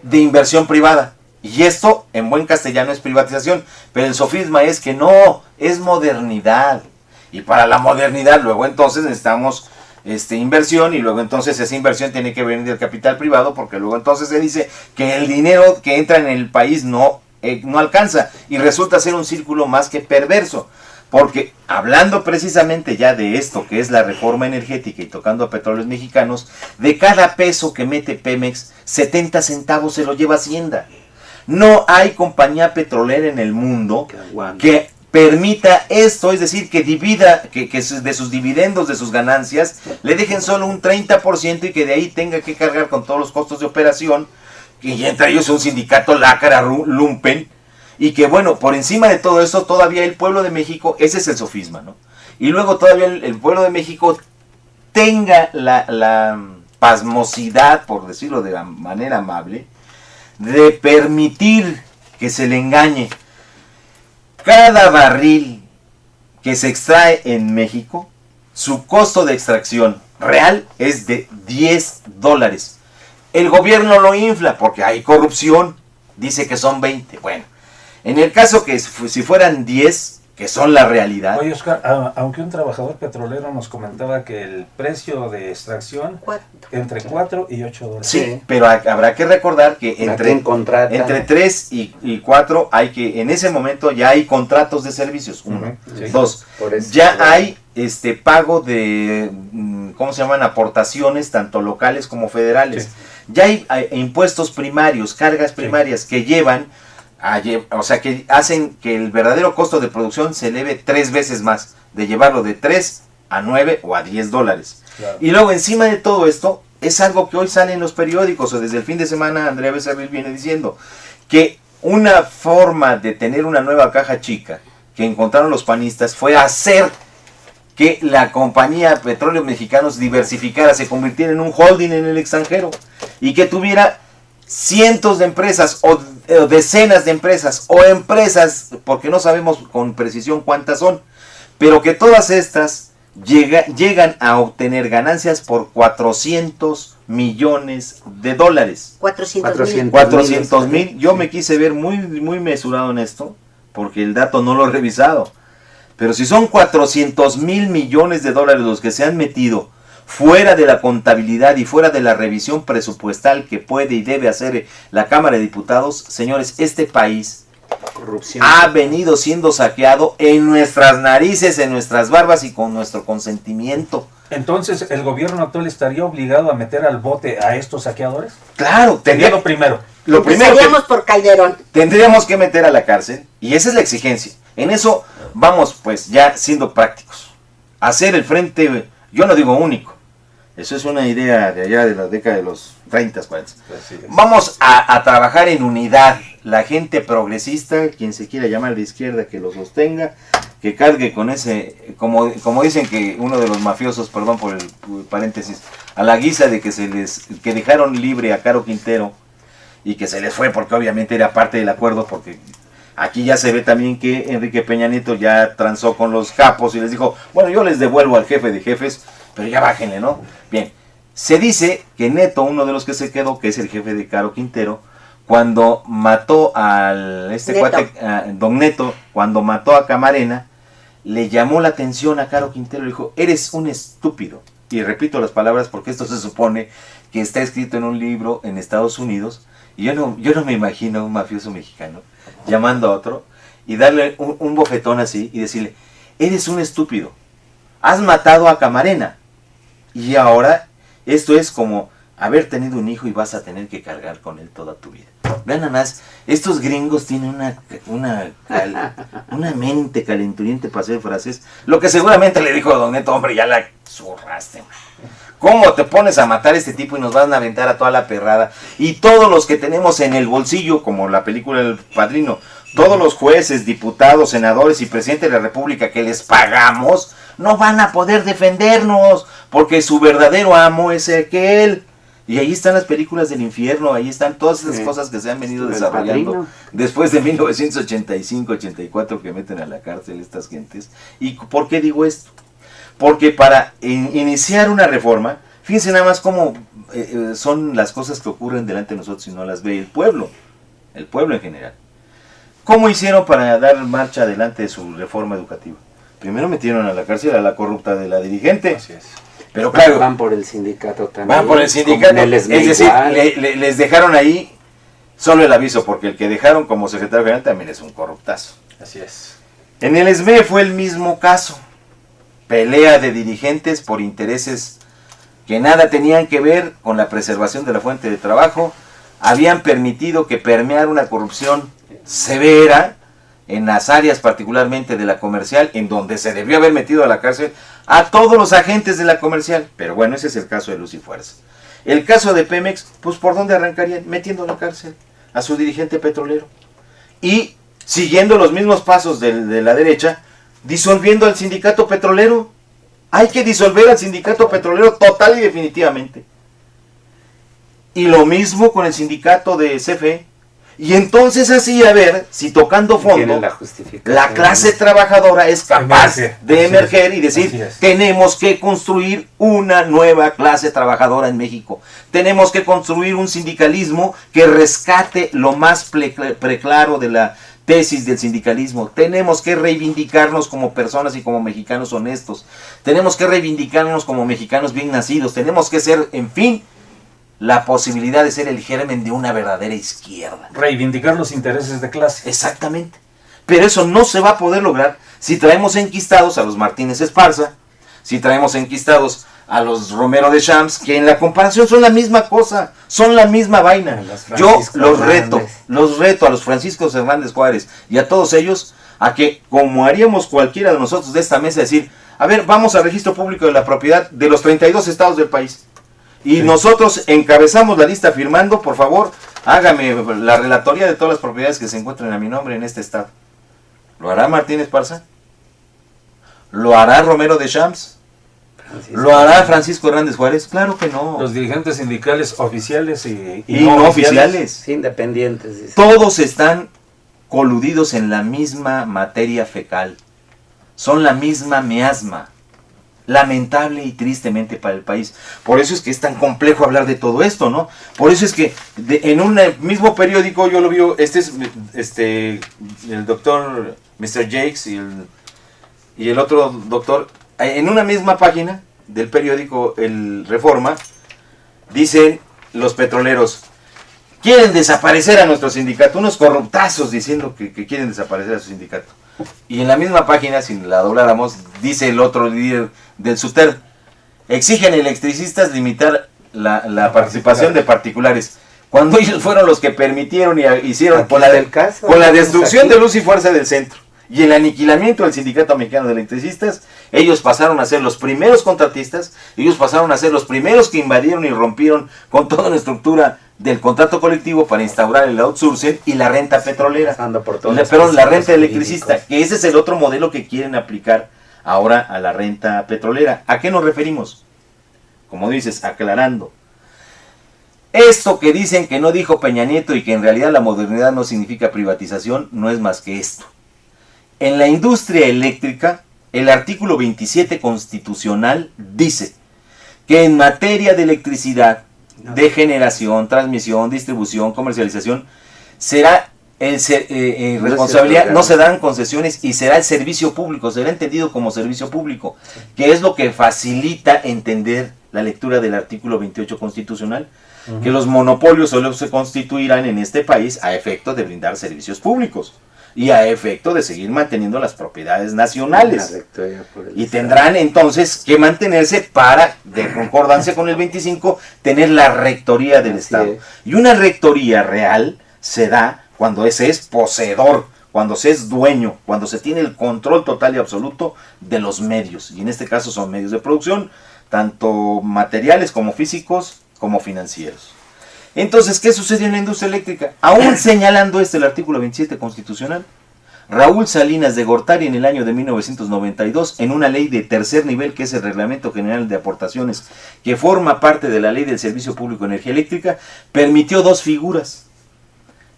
de inversión privada. Y esto en buen castellano es privatización, pero el sofisma es que no, es modernidad. Y para la modernidad luego entonces necesitamos inversión, y luego entonces esa inversión tiene que venir del capital privado, porque luego entonces se dice que el dinero que entra en el país no alcanza, y resulta ser un círculo más que perverso. Porque hablando precisamente ya de esto que es la reforma energética y tocando a petróleos mexicanos, de cada peso que mete Pemex, 70 centavos se lo lleva Hacienda. No hay compañía petrolera en el mundo que permita esto, es decir, que divida, que de sus dividendos, de sus ganancias, le dejen solo un 30% y que de ahí tenga que cargar con todos los costos de operación, y entre ellos un sindicato lácara, lumpen, y que bueno, por encima de todo eso, todavía el pueblo de México, ese es el sofisma, ¿no? Y luego todavía el pueblo de México tenga la pasmosidad, por decirlo de la manera amable, de permitir que se le engañe. Cada barril que se extrae en México, su costo de extracción real es de $10. El gobierno lo infla porque hay corrupción, dice que son 20. Bueno, en el caso que si fueran 10, que son la realidad. Oye, Oscar, aunque un trabajador petrolero nos comentaba que el precio de extracción entre 4 y 8 dólares. Sí, pero habrá que recordar que entre 3 y 4 hay que, en ese momento ya hay contratos de servicios, uno. Sí. Dos, Por eso, ya hay pago de, ¿cómo se llaman? Aportaciones, tanto locales como federales. Sí. Ya hay impuestos primarios, cargas primarias que llevan, o sea, que hacen que el verdadero costo de producción se eleve 3 veces más, de llevarlo de 3 a 9 o a 10 dólares. Claro. Y luego encima de todo esto, es algo que hoy sale en los periódicos, o desde el fin de semana Andrea Becerril viene diciendo, que una forma de tener una nueva caja chica que encontraron los panistas fue hacer que la compañía Petróleos Mexicanos diversificara, se convirtiera en un holding en el extranjero, y que tuviera cientos de empresas o decenas de empresas o empresas, porque no sabemos con precisión cuántas son, pero que todas estas llegan a obtener ganancias por 400 millones de dólares. 400 mil. Yo me quise ver muy mesurado en esto, porque el dato no lo he revisado. Pero si son 400 mil millones de dólares los que se han metido fuera de la contabilidad y fuera de la revisión presupuestal que puede y debe hacer la Cámara de Diputados, señores, este país corrupción ha venido siendo saqueado en nuestras narices, en nuestras barbas y con nuestro consentimiento. Entonces, ¿el gobierno actual estaría obligado a meter al bote a estos saqueadores? Claro, Sería lo primero. lo primero que Empezaríamos por Calderón. tendríamos que meter a la cárcel, y esa es la exigencia. En eso vamos, pues, ya siendo prácticos. Hacer el frente, yo no digo único, eso es una idea de allá de la década de los 30, 40. Vamos a trabajar en unidad. La gente progresista, quien se quiera llamar de izquierda, que lo sostenga, que cargue con ese, como dicen que uno de los mafiosos, perdón por el paréntesis, a la guisa de que dejaron libre a Caro Quintero y que se les fue porque obviamente era parte del acuerdo, porque aquí ya se ve también que Enrique Peña Nieto ya transó con los capos y les dijo, bueno, yo les devuelvo al jefe de jefes, pero ya bájenle, ¿no? Bien, se dice que Neto, uno de los que se quedó, que es el jefe de Caro Quintero, cuando mató al Neto. cuate, don Neto, cuando mató a Camarena, le llamó la atención a Caro Quintero, le dijo, eres un estúpido. Y repito las palabras porque esto se supone que está escrito en un libro en Estados Unidos, y yo no me imagino a un mafioso mexicano llamando a otro y darle un bofetón así y decirle, eres un estúpido, has matado a Camarena, y ahora esto es como haber tenido un hijo y vas a tener que cargar con él toda tu vida. Vean nada más, estos gringos tienen una mente calenturiente para hacer frases, lo que seguramente le dijo Don Neto, hombre, ya la zurraste, ¿cómo te pones a matar a este tipo y nos van a aventar a toda la perrada? Y todos los que tenemos en el bolsillo, como la película El Padrino, todos los jueces, diputados, senadores y presidente de la República que les pagamos, no van a poder defendernos, porque su verdadero amo es aquel. Y ahí están las películas del infierno, ahí están todas esas cosas que se han venido desarrollando después de 1985-84 que meten a la cárcel estas gentes. ¿Y por qué digo esto? Porque para iniciar una reforma, fíjense nada más cómo son las cosas que ocurren delante de nosotros y no las ve el pueblo en general. ¿Cómo hicieron para dar marcha adelante de su reforma educativa? Primero metieron a la cárcel a la corrupta de la dirigente. Así es. Pero claro, van por el sindicato también. van por el sindicato, Como en el es SME decir, igual. les dejaron ahí solo el aviso, porque el que dejaron como secretario general también es un corruptazo. Así es. En el SME fue el mismo caso, pelea de dirigentes por intereses que nada tenían que ver con la preservación de la fuente de trabajo, habían permitido que permeara una corrupción severa en las áreas particularmente de la comercial, en donde se debió haber metido a la cárcel a todos los agentes de la comercial. Pero bueno, ese es el caso de Luz y Fuerza. El caso de Pemex, pues ¿por dónde arrancarían? Metiendo a la cárcel a su dirigente petrolero. Y siguiendo los mismos pasos de la derecha, disolviendo al sindicato petrolero. Hay que disolver al sindicato petrolero total y definitivamente. Y lo mismo con el sindicato de CFE. Y entonces así, a ver, si tocando fondo, Tiene la justificación. la clase trabajadora es capaz de Así emerger y así decir, es. tenemos que construir una nueva clase trabajadora en México. Tenemos que construir un sindicalismo que rescate lo más preclaro de la tesis del sindicalismo. Tenemos que reivindicarnos como personas y como mexicanos honestos. Tenemos que reivindicarnos como mexicanos bien nacidos. Tenemos que ser, en fin, la posibilidad de ser el germen de una verdadera izquierda. Reivindicar los intereses de clase. Exactamente. Pero eso no se va a poder lograr si traemos enquistados a los Martínez Esparza, si traemos enquistados a los Romero de Champs, que en la comparación son la misma cosa, son la misma vaina. Yo los reto a los Franciscos Hernández Juárez y a todos ellos a que, como haríamos cualquiera de nosotros de esta mesa, decir, a ver, vamos al registro público de la propiedad de los 32 estados del país. Y nosotros encabezamos la lista firmando, por favor, hágame la relatoría de todas las propiedades que se encuentren a mi nombre en este estado. ¿Lo hará Martínez Esparza? ¿Lo hará Romero de Champs? ¿Lo hará Francisco Hernández Juárez? Claro que no. Los dirigentes sindicales oficiales y no oficiales. Sí, independientes. Dice. Todos están coludidos en la misma materia fecal. Son la misma miasma. Lamentable y tristemente para el país. Por eso es que es tan complejo hablar de todo esto, ¿no? Por eso es que en un mismo periódico yo lo vi, el doctor Mr. Jakes y el otro doctor, en una misma página del periódico El Reforma, dicen los petroleros, quieren desaparecer a nuestro sindicato, unos corruptazos diciendo que quieren desaparecer a su sindicato. Y en la misma página, si la dobláramos, dice el otro líder del SUTER, exigen electricistas limitar la participación de particulares, cuando ellos fueron los que permitieron y hicieron Aquí con está el caso, la estamos destrucción aquí. de Luz y Fuerza del centro y el aniquilamiento del Sindicato Mexicano de Electricistas. Ellos pasaron a ser los primeros contratistas, ellos pasaron a ser los primeros que invadieron y rompieron con toda la estructura del contrato colectivo para instaurar el outsourcing y la renta petrolera. Pasando por todos La renta electricista, que ese es el otro modelo que quieren aplicar ahora a la renta petrolera. ¿A qué nos referimos? Como dices, aclarando. Esto que dicen que no dijo Peña Nieto y que en realidad la modernidad no significa privatización, no es más que esto. En la industria eléctrica, el artículo 27 constitucional dice que en materia de electricidad, de generación, transmisión, distribución, comercialización, será responsabilidad, no se dan concesiones y será el servicio público, será entendido como servicio público, que es lo que facilita entender la lectura del artículo 28 constitucional, que los monopolios solo se constituirán en este país a efecto de brindar servicios públicos y a efecto de seguir manteniendo las propiedades nacionales. Y tendrán entonces que mantenerse para, de concordancia con el 25, tener la rectoría del Estado. Y una rectoría real se da cuando se es poseedor, cuando se es dueño, cuando se tiene el control total y absoluto de los medios. Y en este caso son medios de producción, tanto materiales como físicos como financieros. Entonces, ¿qué sucedió en la industria eléctrica? Aún señalando el artículo 27 constitucional, Raúl Salinas de Gortari en el año de 1992, en una ley de tercer nivel, que es el Reglamento General de Aportaciones, que forma parte de la Ley del Servicio Público de Energía Eléctrica, permitió dos figuras: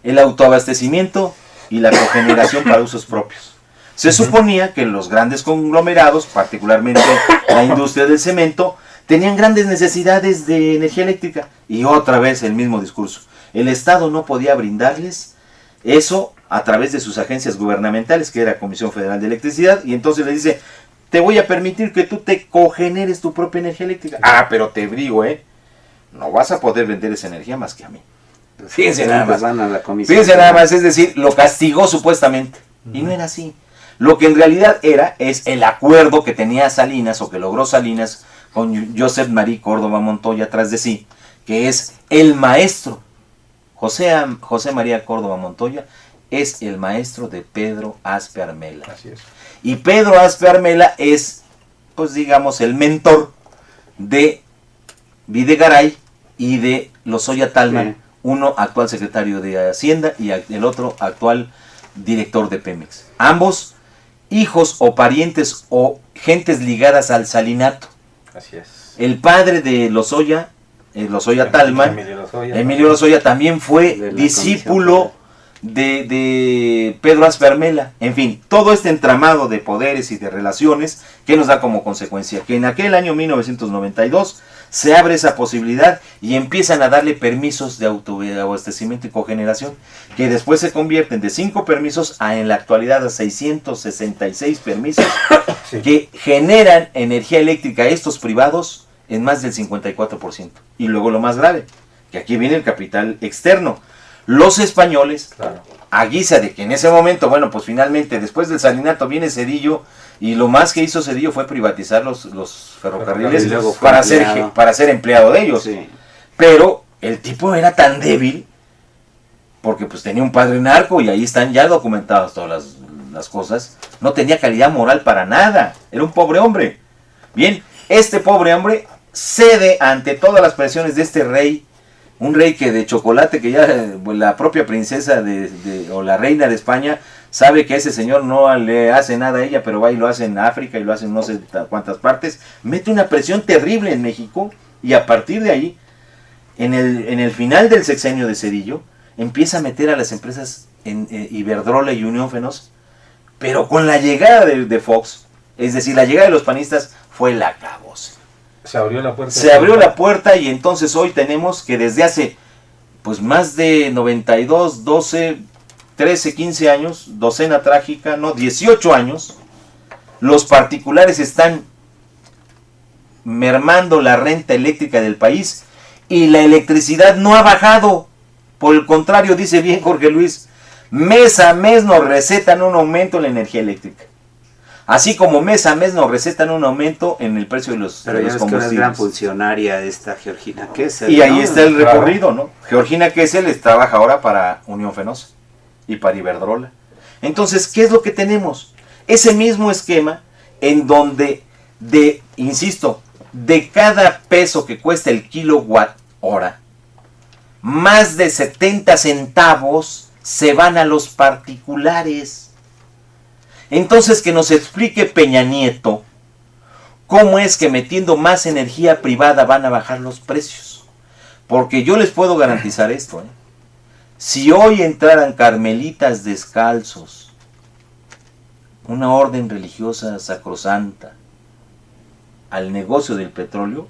el autoabastecimiento y la cogeneración para usos propios. Se suponía que los grandes conglomerados, particularmente la industria del cemento, tenían grandes necesidades de energía eléctrica. Y otra vez el mismo discurso. El Estado no podía brindarles eso a través de sus agencias gubernamentales, que era Comisión Federal de Electricidad, y entonces le dice: te voy a permitir que tú te cogeneres tu propia energía eléctrica. Ah, pero te digo, no vas a poder vender esa energía más que a mí. Fíjense nada más. Fíjense nada más, es decir, lo castigó supuestamente. Y no era así. Lo que en realidad es el acuerdo que tenía Salinas, o que logró Salinas, con Josep María Córdoba Montoya atrás de sí, que es el maestro. José María Córdoba Montoya es el maestro de Pedro Aspe Armela. Así es. Y Pedro Aspe Armela es, pues digamos, el mentor de Videgaray y de Lozoya Talman, uno actual secretario de Hacienda y el otro actual director de Pemex. Ambos hijos o parientes o gentes ligadas al salinato. Así es. El padre de Lozoya, Talman, Emilio Lozoya, también fue discípulo de Pedro Aspe Armela. En fin, todo este entramado de poderes y de relaciones, que nos da como consecuencia que en aquel año 1992 se abre esa posibilidad y empiezan a darle permisos de autoabastecimiento y cogeneración, que después se convierten de 5 permisos a, en la actualidad, a 666 permisos, sí, que generan energía eléctrica a estos privados en más del 54%. Y luego lo más grave, que aquí viene el capital externo. Los españoles, claro, a guisa de que en ese momento, bueno, pues finalmente después del salinato viene Zedillo, y lo más que hizo Zedillo fue privatizar los ferrocarriles para ser empleado de ellos. Sí. Pero el tipo era tan débil, porque pues tenía un padre narco, y ahí están ya documentadas todas las cosas. No tenía calidad moral para nada, era un pobre hombre. Bien, este pobre hombre cede ante todas las presiones de este rey, un rey que de chocolate, que ya la propia princesa o la reina de España sabe que ese señor no le hace nada a ella, pero va y lo hace en África y lo hace en no sé cuántas partes. Mete una presión terrible en México, y a partir de ahí, en el final del sexenio de Zedillo, empieza a meter a las empresas en Iberdrola y Unión Fenosa. Pero con la llegada de Fox, es decir, la llegada de los panistas, fue la acabose. Se abrió la puerta. Se abrió la puerta, y entonces hoy tenemos que desde hace pues más de 92, 12, 13, 15 años, docena trágica, no, 18 años, los particulares están mermando la renta eléctrica del país, y la electricidad no ha bajado. Por el contrario, dice bien Jorge Luis, mes a mes nos recetan un aumento en la energía eléctrica. Así como mes a mes nos recetan un aumento en el precio de los combustibles. Pero ya es gran funcionaria esta Georgina Kessel. Y ahí está el recorrido, ¿no? Georgina Kessel trabaja ahora para Unión Fenosa y para Iberdrola. Entonces, ¿qué es lo que tenemos? Ese mismo esquema en donde, insisto, de cada peso que cuesta el kilowatt hora, más de 70 centavos se van a los particulares. Entonces, que nos explique Peña Nieto cómo es que metiendo más energía privada van a bajar los precios. Porque yo les puedo garantizar esto, si hoy entraran carmelitas descalzos, una orden religiosa sacrosanta, al negocio del petróleo,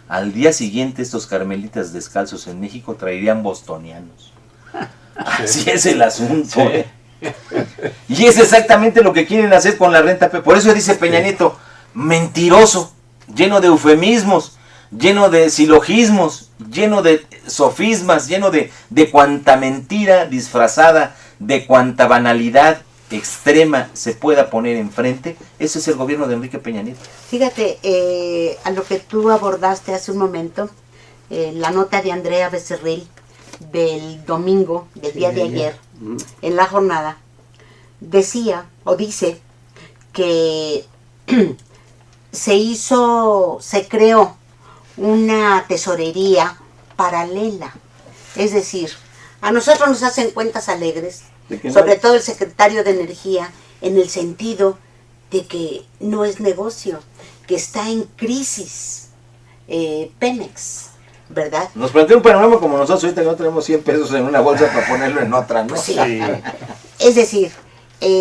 al día siguiente estos carmelitas descalzos en México traerían bostonianos. Así es el asunto. Sí. Y es exactamente lo que quieren hacer con la renta. Por eso dice Peña Nieto, mentiroso, lleno de eufemismos, lleno de silogismos, lleno de sofismas, lleno de cuanta mentira disfrazada, de cuanta banalidad extrema se pueda poner enfrente. Ese es el gobierno de Enrique Peña Nieto. Fíjate, a lo que tú abordaste hace un momento, la nota de Andrea Becerril del domingo, del día de ayer, en la jornada, decía o dice que se creó una tesorería paralela. Es decir, a nosotros nos hacen cuentas alegres, sobre todo el secretario de Energía, en el sentido de que no es negocio, que está en crisis Pemex, ¿verdad? Nos plantea un panorama como nosotros ahorita que no tenemos 100 pesos en una bolsa para ponerlo en otra, ¿no? Sí. Es decir,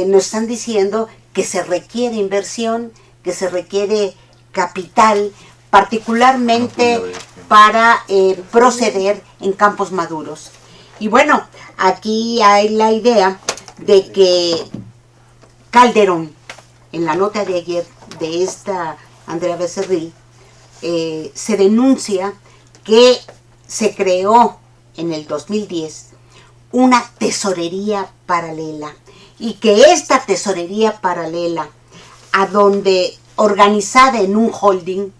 nos están diciendo que se requiere inversión, que se requiere capital, particularmente para proceder en campos maduros. Y bueno, aquí hay la idea de que Calderón, en la nota de ayer de esta Andrea Becerril, se denuncia que se creó en el 2010 una tesorería paralela y que esta tesorería paralela, a donde organizada en un holding,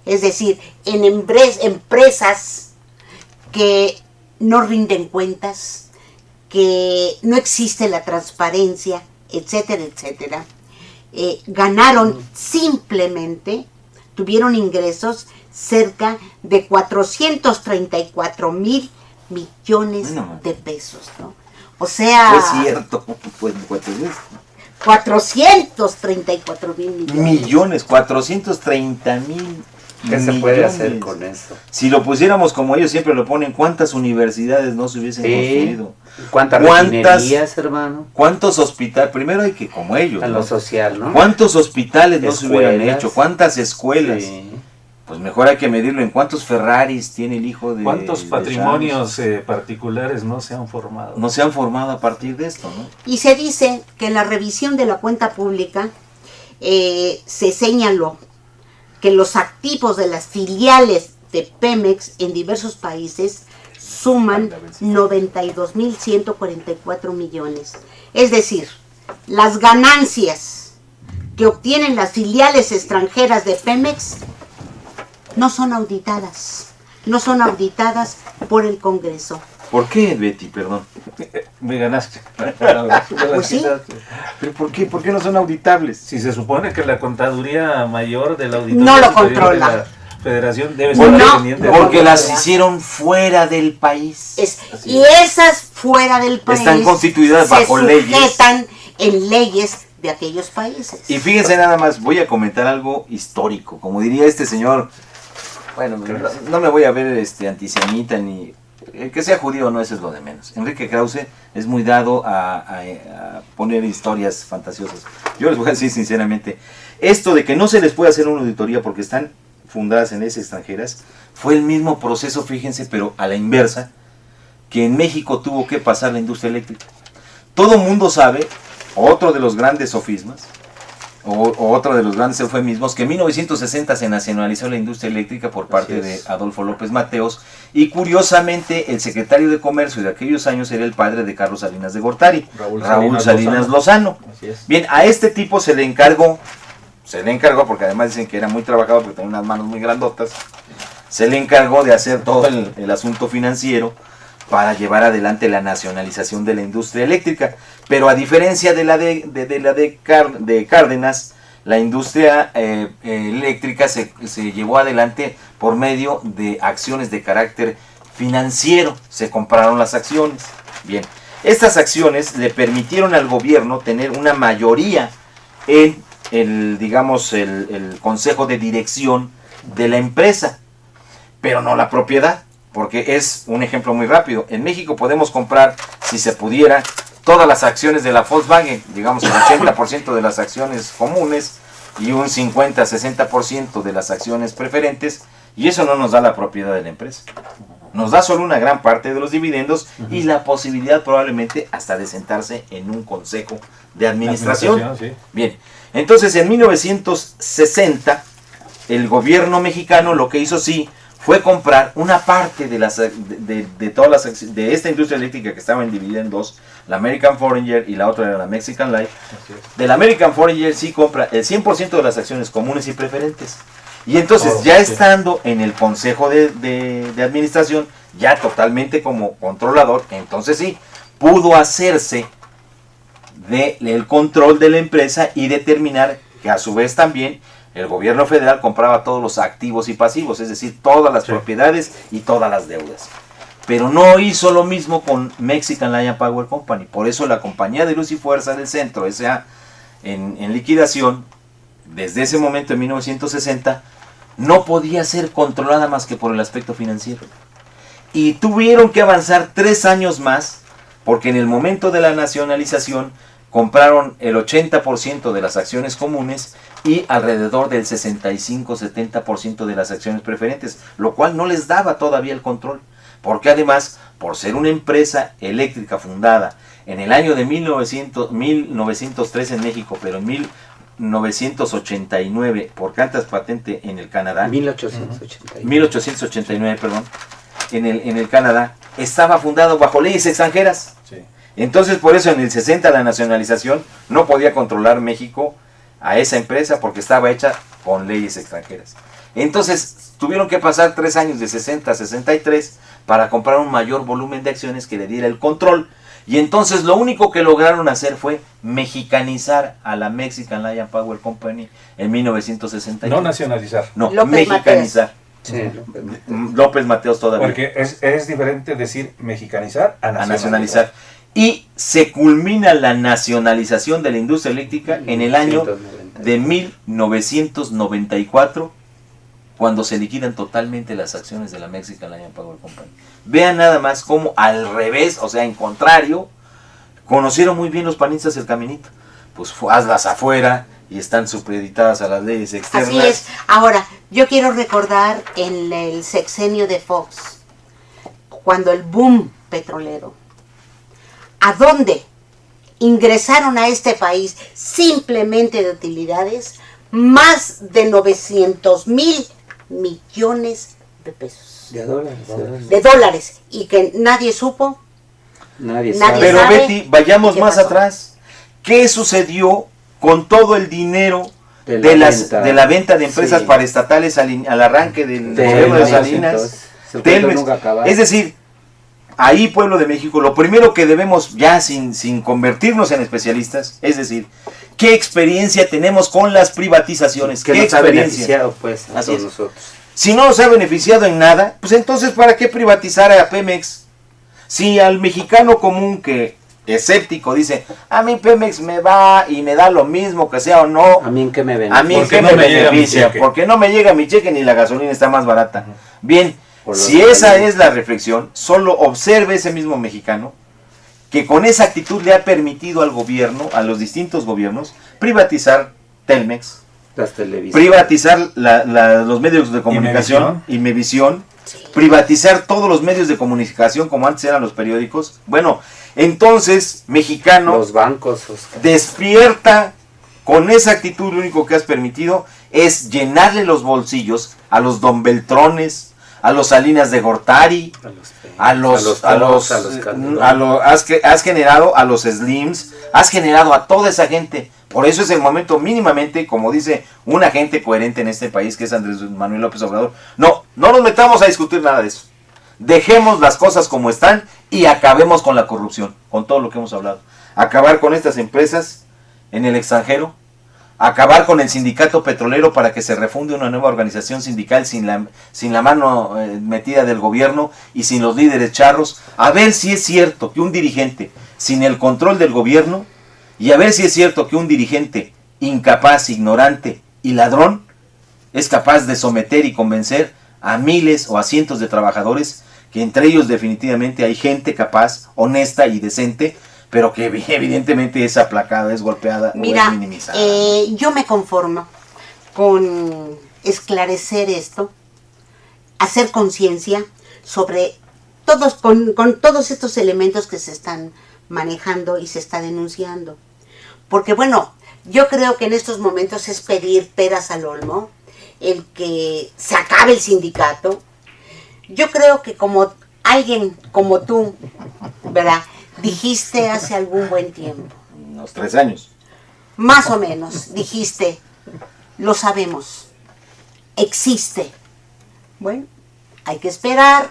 es decir, en empresas que no rinden cuentas, que no existe la transparencia, etcétera, etcétera, ganaron simplemente, tuvieron ingresos cerca de 434 mil millones de pesos, ¿no? O sea... Es cierto, pues 434 mil millones. Millones, 430 mil. ¿Qué se puede hacer con eso? Si lo pusiéramos como ellos siempre lo ponen, ¿cuántas universidades no se hubiesen construido? ¿Cuántas refinerías, hermano? ¿Cuántos hospitales? Primero hay que, como ellos, A lo social, ¿no? ¿cuántos hospitales no se hubieran hecho? ¿Cuántas escuelas? Sí. Pues mejor hay que medirlo en cuántos Ferraris tiene el hijo de... ¿Cuántos de patrimonios Chávez. particulares no se han formado? No se han formado a partir de esto, ¿no? Y se dice que en la revisión de la cuenta pública se señaló que los activos de las filiales de Pemex en diversos países suman 92.144 millones. Es decir, las ganancias que obtienen las filiales extranjeras de Pemex no son auditadas por el Congreso. ¿Por qué, Betty? Perdón. Me ganaste. Pues sí. ¿Pero por qué? ¿Por qué no son auditables? Si se supone que la contaduría mayor de la auditoría No lo superior controla. de la Federación debe No, estar pendiente de Porque todo. las hicieron fuera del país. Y esas fuera del país Están constituidas bajo leyes. se sujetan en leyes de aquellos países. Y fíjense nada más, voy a comentar algo histórico. Como diría este señor, bueno, no me voy a ver antisemita ni... que sea judío no, eso es lo de menos. Enrique Krause es muy dado a poner historias fantasiosas. Yo les voy a decir sinceramente, esto de que no se les puede hacer una auditoría porque están fundadas en leyes extranjeras, fue el mismo proceso, fíjense, pero a la inversa, que en México tuvo que pasar la industria eléctrica. Todo mundo sabe, otro de los grandes sofismas, o otro de los grandes eufemismos, que en 1960 se nacionalizó la industria eléctrica por parte de Adolfo López Mateos, y curiosamente el secretario de Comercio de aquellos años era el padre de Carlos Salinas de Gortari, Raúl Salinas Lozano. Así es. Bien, a este tipo se le encargó, porque además dicen que era muy trabajador porque tenía unas manos muy grandotas, se le encargó de hacer todo el asunto financiero para llevar adelante la nacionalización de la industria eléctrica. Pero a diferencia de la de Cárdenas, la industria eléctrica se llevó adelante por medio de acciones de carácter financiero. Se compraron las acciones. Bien, estas acciones le permitieron al gobierno tener una mayoría en el consejo de dirección de la empresa, pero no la propiedad. Porque es un ejemplo muy rápido. En México podemos comprar, si se pudiera, todas las acciones de la Volkswagen, digamos el 80% de las acciones comunes y un 50-60% de las acciones preferentes, y eso no nos da la propiedad de la empresa. nos da solo una gran parte de los dividendos y la posibilidad probablemente hasta de sentarse en un consejo de administración. Sí. Bien, entonces en 1960 el gobierno mexicano lo que hizo sí fue comprar una parte de de esta industria eléctrica que estaba dividida en dos, la American Foreigner y la otra era la Mexican Light. Así es. Del American Foreigner sí compra el 100% de las acciones comunes y preferentes. Y entonces Oh, ya sí. estando en el consejo de administración, ya totalmente como controlador, entonces sí, pudo hacerse del control de la empresa y determinar que a su vez también el gobierno federal compraba todos los activos y pasivos, es decir, todas las Sí. propiedades y todas las deudas. Pero no hizo lo mismo con Mexican Light and Power Company. Por eso la compañía de luz y fuerza del centro, S.A., en liquidación, desde ese momento en 1960, no podía ser controlada más que por el aspecto financiero. Y tuvieron que avanzar 3 años más, porque en el momento de la nacionalización compraron el 80% de las acciones comunes y alrededor del 65-70% de las acciones preferentes, lo cual no les daba todavía el control, porque además, por ser una empresa eléctrica fundada en el año de 1903 en México, pero en 1989 por cartas patente en el Canadá, 1889, perdón, en el Canadá, estaba fundado bajo leyes extranjeras. Sí. Entonces, por eso en el 60 la nacionalización no podía controlar México a esa empresa porque estaba hecha con leyes extranjeras. Entonces, tuvieron que pasar 3 años de 60 a 63 para comprar un mayor volumen de acciones que le diera el control. Y entonces lo único que lograron hacer fue mexicanizar a la Mexican Light and Power Company en 1963. No nacionalizar. No, López mexicanizar. Sí. López Mateos todavía. Porque es diferente decir mexicanizar a A nacionalizar. nacionalizar. Y se culmina la nacionalización de la industria eléctrica en el año de 1994, cuando se liquidan totalmente las acciones de la Mexican Light and Power Company. Vean nada más cómo al revés, o sea, en contrario, conocieron muy bien los panistas el caminito. Pues hazlas afuera y están supeditadas a las leyes externas. Así es. Ahora, yo quiero recordar en el sexenio de Fox, cuando el boom petrolero, ¿a dónde ingresaron a este país simplemente de utilidades? Más de 900,000 millones de pesos, De dólares. de dólares, y que nadie supo. Nadie Nadie sabe. Pero sabe Betty, vayamos qué más pasó. atrás. ¿Qué sucedió con todo el dinero De la venta de empresas sí. paraestatales al arranque del Telmex, gobierno de Salinas? entonces, el cuento Telmex. nunca acaba. Es decir, ahí, pueblo de México, lo primero que debemos, ya sin convertirnos en especialistas, es decir, ¿qué experiencia tenemos con las privatizaciones? que ¿Qué nos ha experiencia? beneficiado, pues, a Así todos es. nosotros. Si no nos ha beneficiado en nada, pues entonces ¿para qué privatizar a Pemex? Si al mexicano común que escéptico dice, a mí Pemex me va y me da lo mismo que sea o no, A mí en qué me ven. a mí en Porque qué no me me llega mi beneficia, cheque. porque no me llega mi cheque ni la gasolina está más barata. Bien, Por los si esa países. es la reflexión, solo observe ese mismo mexicano que con esa actitud le ha permitido al gobierno, a los distintos gobiernos, privatizar Telmex, Las televisiones. privatizar los medios de comunicación, Imevisión, privatizar todos los medios de comunicación como antes eran los periódicos. Bueno, entonces, mexicano, Los bancos. Oscar. despierta. Con esa actitud lo único que has permitido es llenarle los bolsillos a los Don Beltrones, a los Salinas de Gortari, has generado a los Slims, has generado a toda esa gente. Por eso es el momento mínimamente, como dice una gente coherente en este país, que es Andrés Manuel López Obrador, no nos metamos a discutir nada de eso. Dejemos las cosas como están y acabemos con la corrupción, con todo lo que hemos hablado. Acabar con estas empresas en el extranjero, acabar con el sindicato petrolero para que se refunde una nueva organización sindical sin la mano metida del gobierno y sin los líderes charros, a ver si es cierto que un dirigente sin el control del gobierno, y a ver si es cierto que un dirigente incapaz, ignorante y ladrón es capaz de someter y convencer a miles o a cientos de trabajadores, que entre ellos definitivamente hay gente capaz, honesta y decente, pero que evidentemente es aplacada, es golpeada o Mira, es minimizada. yo me conformo con esclarecer esto hacer conciencia sobre todos, con todos estos elementos que se están manejando y se está denunciando. Porque bueno, yo creo que en estos momentos es pedir peras al olmo, el que se acabe el sindicato. Yo creo que como alguien como tú, ¿verdad?, dijiste hace algún buen tiempo, Unos 3 años. más o menos, dijiste, lo sabemos, existe. Bueno, hay que esperar,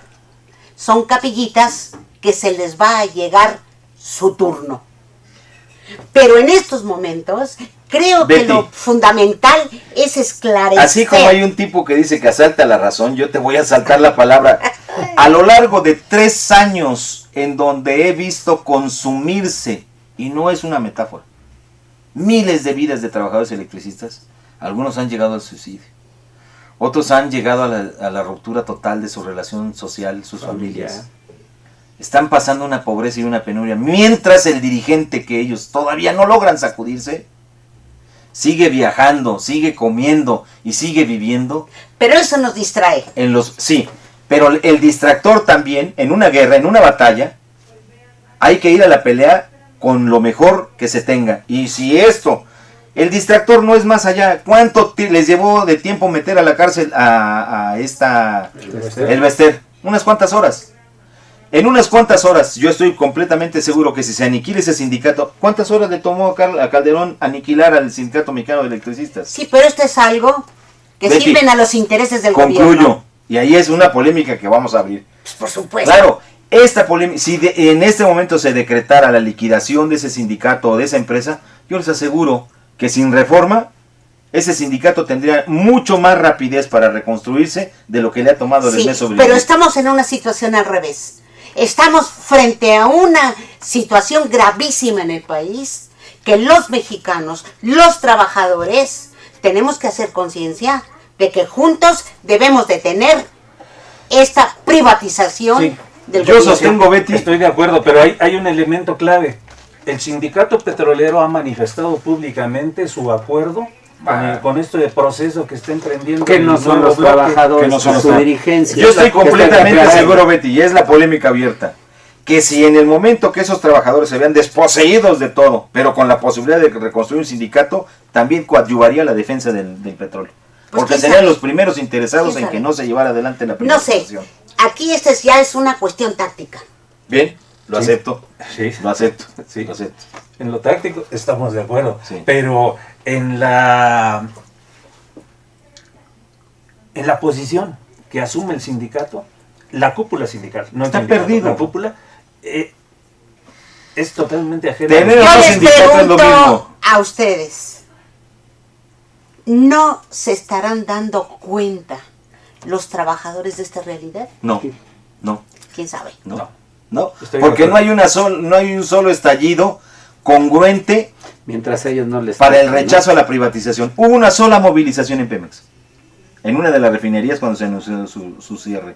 son capillitas que se les va a llegar su turno. Pero en estos momentos, creo que Betty, lo fundamental es esclarecer. Así como hay un tipo que dice que asalta la razón, yo te voy a asaltar la palabra. A lo largo de 3 años en donde he visto consumirse, y no es una metáfora, miles de vidas de trabajadores electricistas, algunos han llegado al suicidio, otros han llegado a la ruptura total de su relación social, sus familias. Están pasando una pobreza y una penuria, mientras el dirigente, que ellos todavía no logran sacudirse, sigue viajando, sigue comiendo y sigue viviendo. Pero eso nos distrae. Sí, pero el distractor también, en una guerra, en una batalla, hay que ir a la pelea con lo mejor que se tenga. Y si el distractor no es más allá, ¿cuánto les llevó de tiempo meter a la cárcel el Bester? Unas cuantas horas. En unas cuantas horas, yo estoy completamente seguro que si se aniquila ese sindicato, ¿cuántas horas le tomó a Calderón aniquilar al Sindicato Mexicano de Electricistas? Sí, pero esto es algo que Betty, sirven a los intereses del concluyo, gobierno. y ahí es una polémica que vamos a abrir. Pues por supuesto. Claro, esta polémica, si en este momento se decretara la liquidación de ese sindicato o de esa empresa, yo les aseguro que sin reforma, ese sindicato tendría mucho más rapidez para reconstruirse de lo que le ha tomado el Sí, mes pero estamos en una situación al revés. Estamos frente a una situación gravísima en el país, que los mexicanos, los trabajadores, tenemos que hacer conciencia de que juntos debemos de tener esta privatización Sí. del Yo gobierno. sostengo, Betty, Estoy de acuerdo, pero hay un elemento clave. El sindicato petrolero ha manifestado públicamente su acuerdo con este proceso que está emprendiendo. Que el no son nuevo los bloque. trabajadores, que no son los su trabajadores. dirigencia. yo estoy Que está completamente declarando. seguro, Betty, y es la polémica abierta, que si en el momento que esos trabajadores se vean desposeídos de todo, pero con la posibilidad de reconstruir un sindicato, también coadyuvaría la defensa del petróleo. Pues, Porque ¿quién serían sabe? los primeros interesados ¿Quién en que sabe? no se llevara adelante la No sé, privatización. aquí ya es una cuestión táctica. Bien, lo Sí. acepto. Sí. Lo acepto. Sí. Lo acepto. En lo táctico estamos de acuerdo, Sí. pero en la posición que asume el sindicato, la cúpula sindical, no el Está sindicato, perdido. la cúpula es totalmente ajena. Tener Yo otro les sindicato es lo pregunto mismo. a ustedes, ¿no se estarán dando cuenta los trabajadores de esta realidad? No, no, ¿Quién sabe? no. No, Estoy de porque acuerdo. no hay un solo estallido congruente Mientras ellos no les para el toca, ¿no? rechazo a la privatización. Hubo una sola movilización en Pemex, en una de las refinerías cuando se anunció su cierre.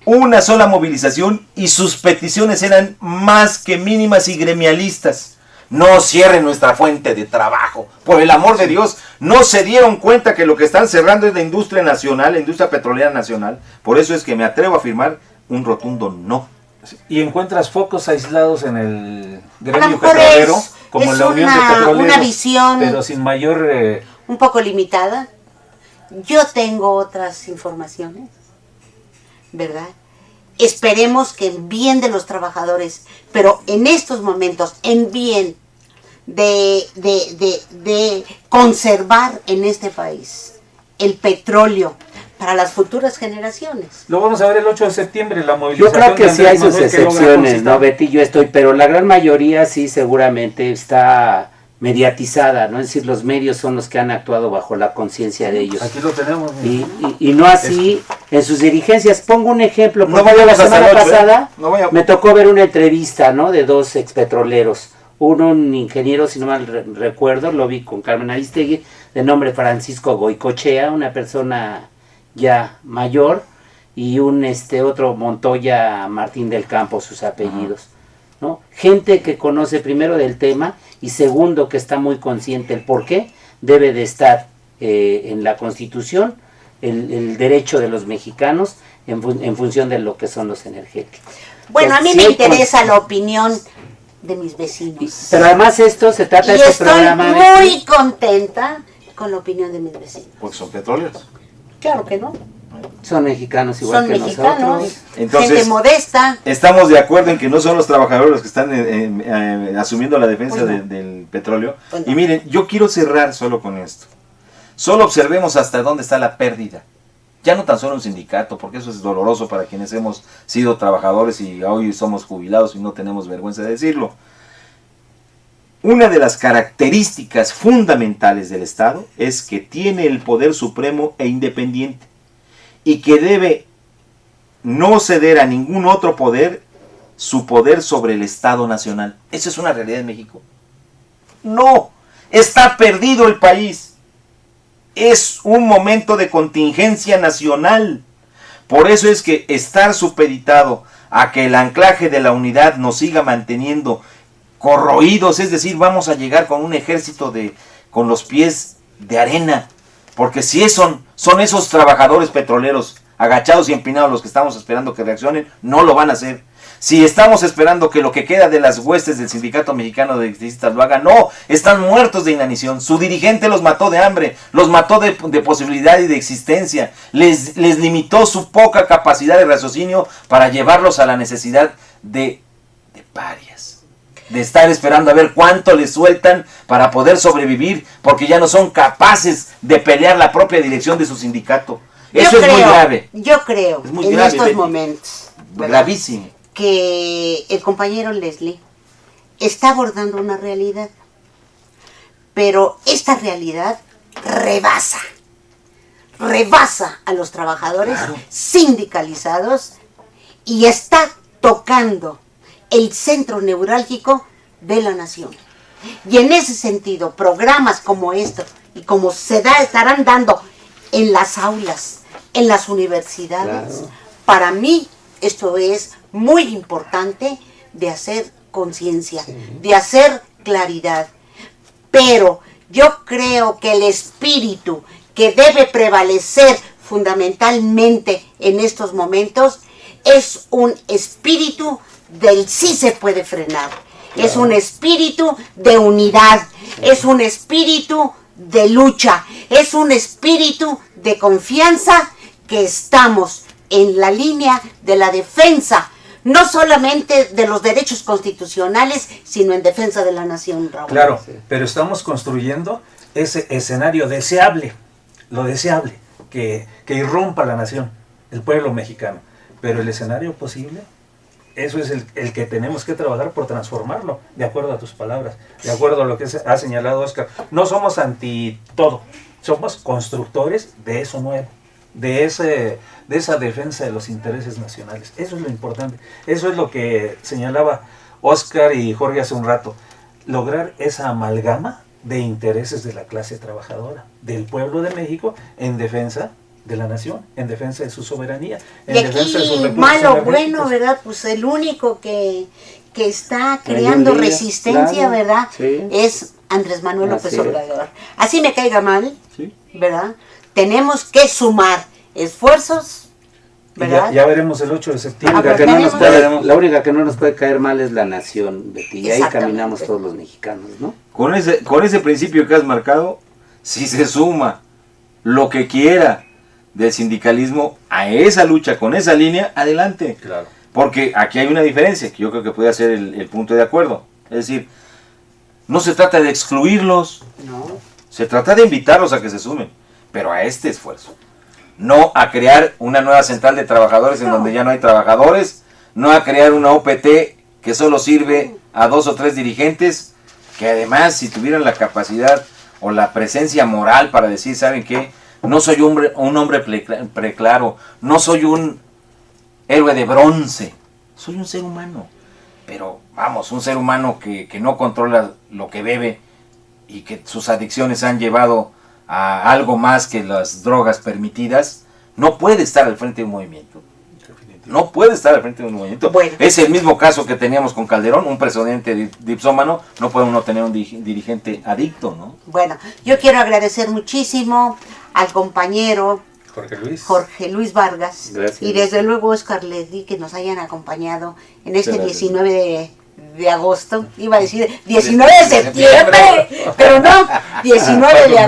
Una sola movilización y sus peticiones eran más que mínimas y gremialistas. No cierren nuestra fuente de trabajo. Por el amor de Dios, no se dieron cuenta que lo que están cerrando es la industria nacional, la industria petrolera nacional. Por eso es que me atrevo a afirmar un rotundo no. Y encuentras focos aislados en el A gremio lo mejor petrolero, es como la Unión de una Petroleros, visión pero sin mayor... un poco limitada. Yo tengo otras informaciones, ¿verdad? Esperemos que en bien de los trabajadores, pero en estos momentos, en bien de conservar en este país el petróleo para las futuras generaciones. Lo vamos a ver el 8 de septiembre, la Yo movilización. creo que de sí hay Andrés sus Manuel, que logra excepciones, concitar. ¿no, Betty? Yo estoy, pero la gran mayoría sí seguramente está mediatizada, ¿no? Es decir, los medios son los que han actuado bajo la conciencia de ellos. Aquí lo tenemos. mira. Y no así en sus dirigencias. Pongo un ejemplo, No porque vayamos la hasta el semana 8, ¿eh? pasada No vayamos. me tocó ver una entrevista, ¿no? De 2 expetroleros. Uno, un ingeniero, si no mal recuerdo, lo vi con Carmen Aristegui, de nombre Francisco Goicochea, una persona ya mayor, y un otro Montoya Martín del Campo, sus apellidos. ¿No? Gente que conoce primero del tema y segundo que está muy consciente el por qué debe de estar en la Constitución el derecho de los mexicanos en función de lo que son los energéticos. Bueno, a mí Sí, me hay interesa la opinión de mis vecinos. Pero además esto se trata Y de este estoy programa. muy contenta con la opinión de mis vecinos. Porque son petroleros. Claro que no. Son mexicanos igual Son que mexicanos, nosotros. Entonces, gente modesta. Estamos de acuerdo en que no son los trabajadores los que están asumiendo la defensa Bueno. del petróleo. Bueno. Y miren, yo quiero cerrar solo con esto. Solo observemos hasta dónde está la pérdida. Ya no tan solo un sindicato, porque eso es doloroso para quienes hemos sido trabajadores y hoy somos jubilados y no tenemos vergüenza de decirlo. Una de las características fundamentales del Estado es que tiene el poder supremo e independiente y que debe no ceder a ningún otro poder su poder sobre el Estado nacional. ¿Eso es una realidad en México? No, está perdido el país. Es un momento de contingencia nacional. Por eso es que estar supeditado a que el anclaje de la unidad nos siga manteniendo corroídos, es decir, vamos a llegar con un ejército con los pies de arena, porque si son esos trabajadores petroleros agachados y empinados los que estamos esperando que reaccionen, no lo van a hacer. Si estamos esperando que lo que queda de las huestes del Sindicato Mexicano de Electricistas lo haga, no, están muertos de inanición. Su dirigente los mató de hambre, los mató de posibilidad y de existencia, les limitó su poca capacidad de raciocinio para llevarlos a la necesidad de parias, de estar esperando a ver cuánto les sueltan para poder sobrevivir, porque ya no son capaces de pelear la propia dirección de su sindicato. Eso es muy grave. Yo creo, Es muy en grave, estos Betty. momentos, ¿verdad?, Gravísimo. que el compañero Leslie está abordando una realidad, pero esta realidad rebasa a los trabajadores sindicalizados y está tocando el centro neurálgico de la nación. Y en ese sentido, programas como estos y como estarán dando en las aulas, en las universidades, Claro. para mí esto es muy importante de hacer conciencia, de hacer claridad. Pero yo creo que el espíritu que debe prevalecer fundamentalmente en estos momentos es un espíritu del sí se puede frenar. Claro. Es un espíritu de unidad, es un espíritu de lucha, es un espíritu de confianza que estamos en la línea de la defensa, no solamente de los derechos constitucionales, sino en defensa de la nación, Raúl. Claro, pero estamos construyendo ese escenario deseable, lo deseable, que irrumpa la nación, el pueblo mexicano. Pero el escenario posible, eso es el que tenemos que trabajar por transformarlo, de acuerdo a tus palabras, de acuerdo a lo que ha señalado Oscar. No somos anti todo, somos constructores de eso nuevo, de esa defensa de los intereses nacionales. Eso es lo importante, eso es lo que señalaba Oscar y Jorge hace un rato, lograr esa amalgama de intereses de la clase trabajadora, del pueblo de México, en defensa de la nación, en defensa de su soberanía, en y defensa de sus aquí, recursos malo, energéticos. bueno, ¿verdad? Pues el único que está creando líder, resistencia, claro, ¿verdad? sí. Es Andrés Manuel López Así es. Obrador. Así me caiga mal, Sí. ¿verdad? Tenemos que sumar esfuerzos, Y ¿verdad? ya veremos el 8 de septiembre. Ah, pero La única que no nos puede caer mal es la nación, Betty, y ahí Exactamente. caminamos todos los mexicanos, ¿no? Con ese principio que has marcado, si se suma lo que quiera del sindicalismo a esa lucha, con esa línea, adelante. Claro. Porque aquí hay una diferencia, que yo creo que puede ser el punto de acuerdo. Es decir, no se trata de excluirlos, No. se trata de invitarlos a que se sumen, pero a este esfuerzo. No a crear una nueva central de trabajadores en donde ya no hay trabajadores, no a crear una OPT que solo sirve a 2 o 3 dirigentes, que además si tuvieran la capacidad o la presencia moral para decir, ¿saben qué? No soy un hombre preclaro, no soy un héroe de bronce, soy un ser humano. Pero vamos, un ser humano que no controla lo que bebe y que sus adicciones han llevado a algo más que las drogas permitidas, no puede estar al frente de un movimiento. No puede estar al frente de un movimiento. Bueno. Es el mismo caso que teníamos con Calderón, un presidente dipsómano, no puede uno tener un dirigente adicto, ¿no? Bueno, yo quiero agradecer muchísimo al compañero Jorge Luis Vargas. Gracias. Y desde luego Oscar Leddy, que nos hayan acompañado en este Gracias. 19 de agosto. Iba a decir 19 de septiembre, pero no, 19 de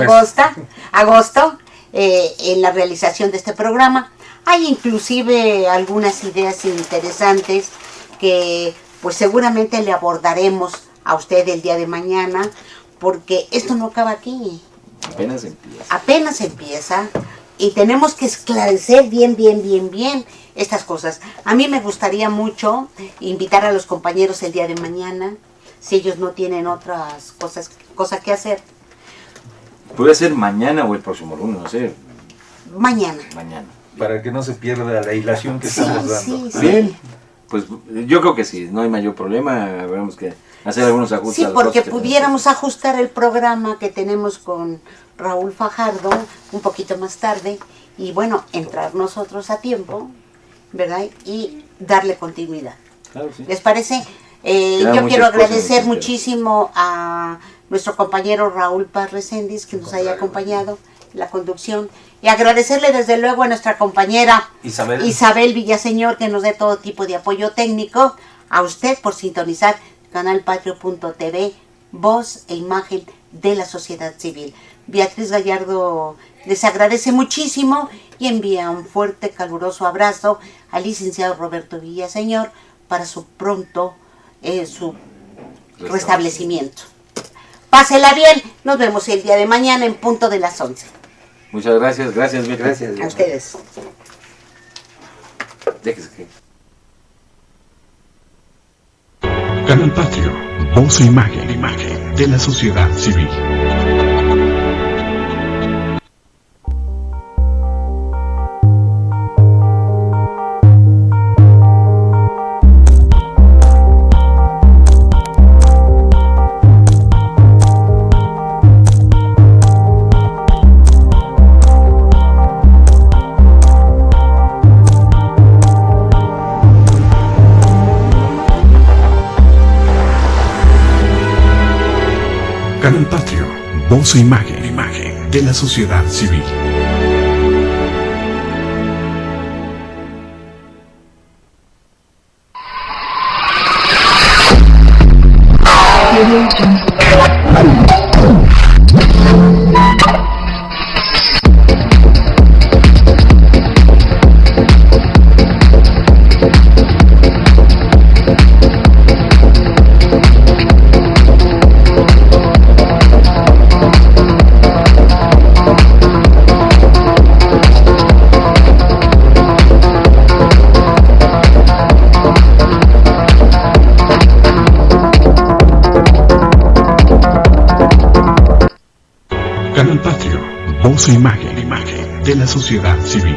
agosto, en la realización de este programa. Hay inclusive algunas ideas interesantes que pues seguramente le abordaremos a usted el día de mañana, porque esto no acaba aquí. Apenas empieza y tenemos que esclarecer bien estas cosas. A mí me gustaría mucho invitar a los compañeros el día de mañana, si ellos no tienen otras cosas que hacer. Puede ser mañana o el próximo lunes, no sé. Mañana. Para que no se pierda la hilación que estamos dando. Sí. Bien, pues yo creo que sí, no hay mayor problema, habremos que hacer algunos ajustes. Sí, a las porque cosas que pudiéramos ajustar el programa que tenemos con Raúl Fajardo un poquito más tarde y bueno, entrar nosotros a tiempo, ¿verdad? Y darle continuidad. Claro, sí. ¿Les parece? Quedan Yo muchas quiero cosas agradecer en muchísimo a nuestro compañero Raúl Paz Reséndiz que nos haya acompañado en la conducción y agradecerle desde luego a nuestra compañera Isabel Villaseñor que nos dé todo tipo de apoyo técnico, a usted por sintonizar canalpatrio.tv, voz e imagen de la sociedad civil. Beatriz Gallardo les agradece muchísimo y envía un fuerte, caluroso abrazo al licenciado Roberto Villaseñor para su pronto su restablecimiento. Pásela bien, nos vemos el día de mañana en punto de las 11. Muchas gracias, Beatriz. A ustedes. Déjese que... Canal Patrio, voz e imagen de la sociedad civil. Canal Patrio, voz e imagen de la sociedad civil. Canal Patrio, voz e imagen de la sociedad civil.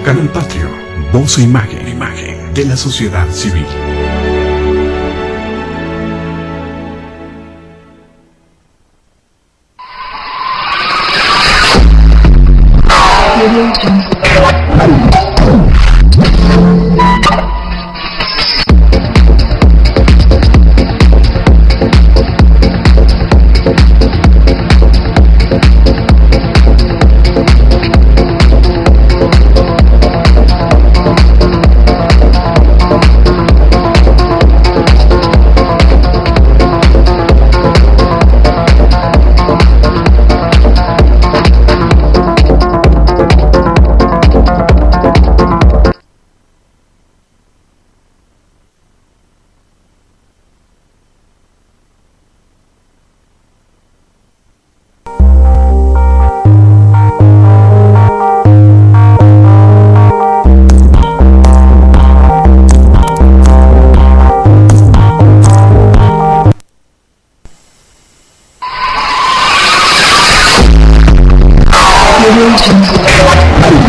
Canal Patrio, voz e imagen de la sociedad civil. Thank you.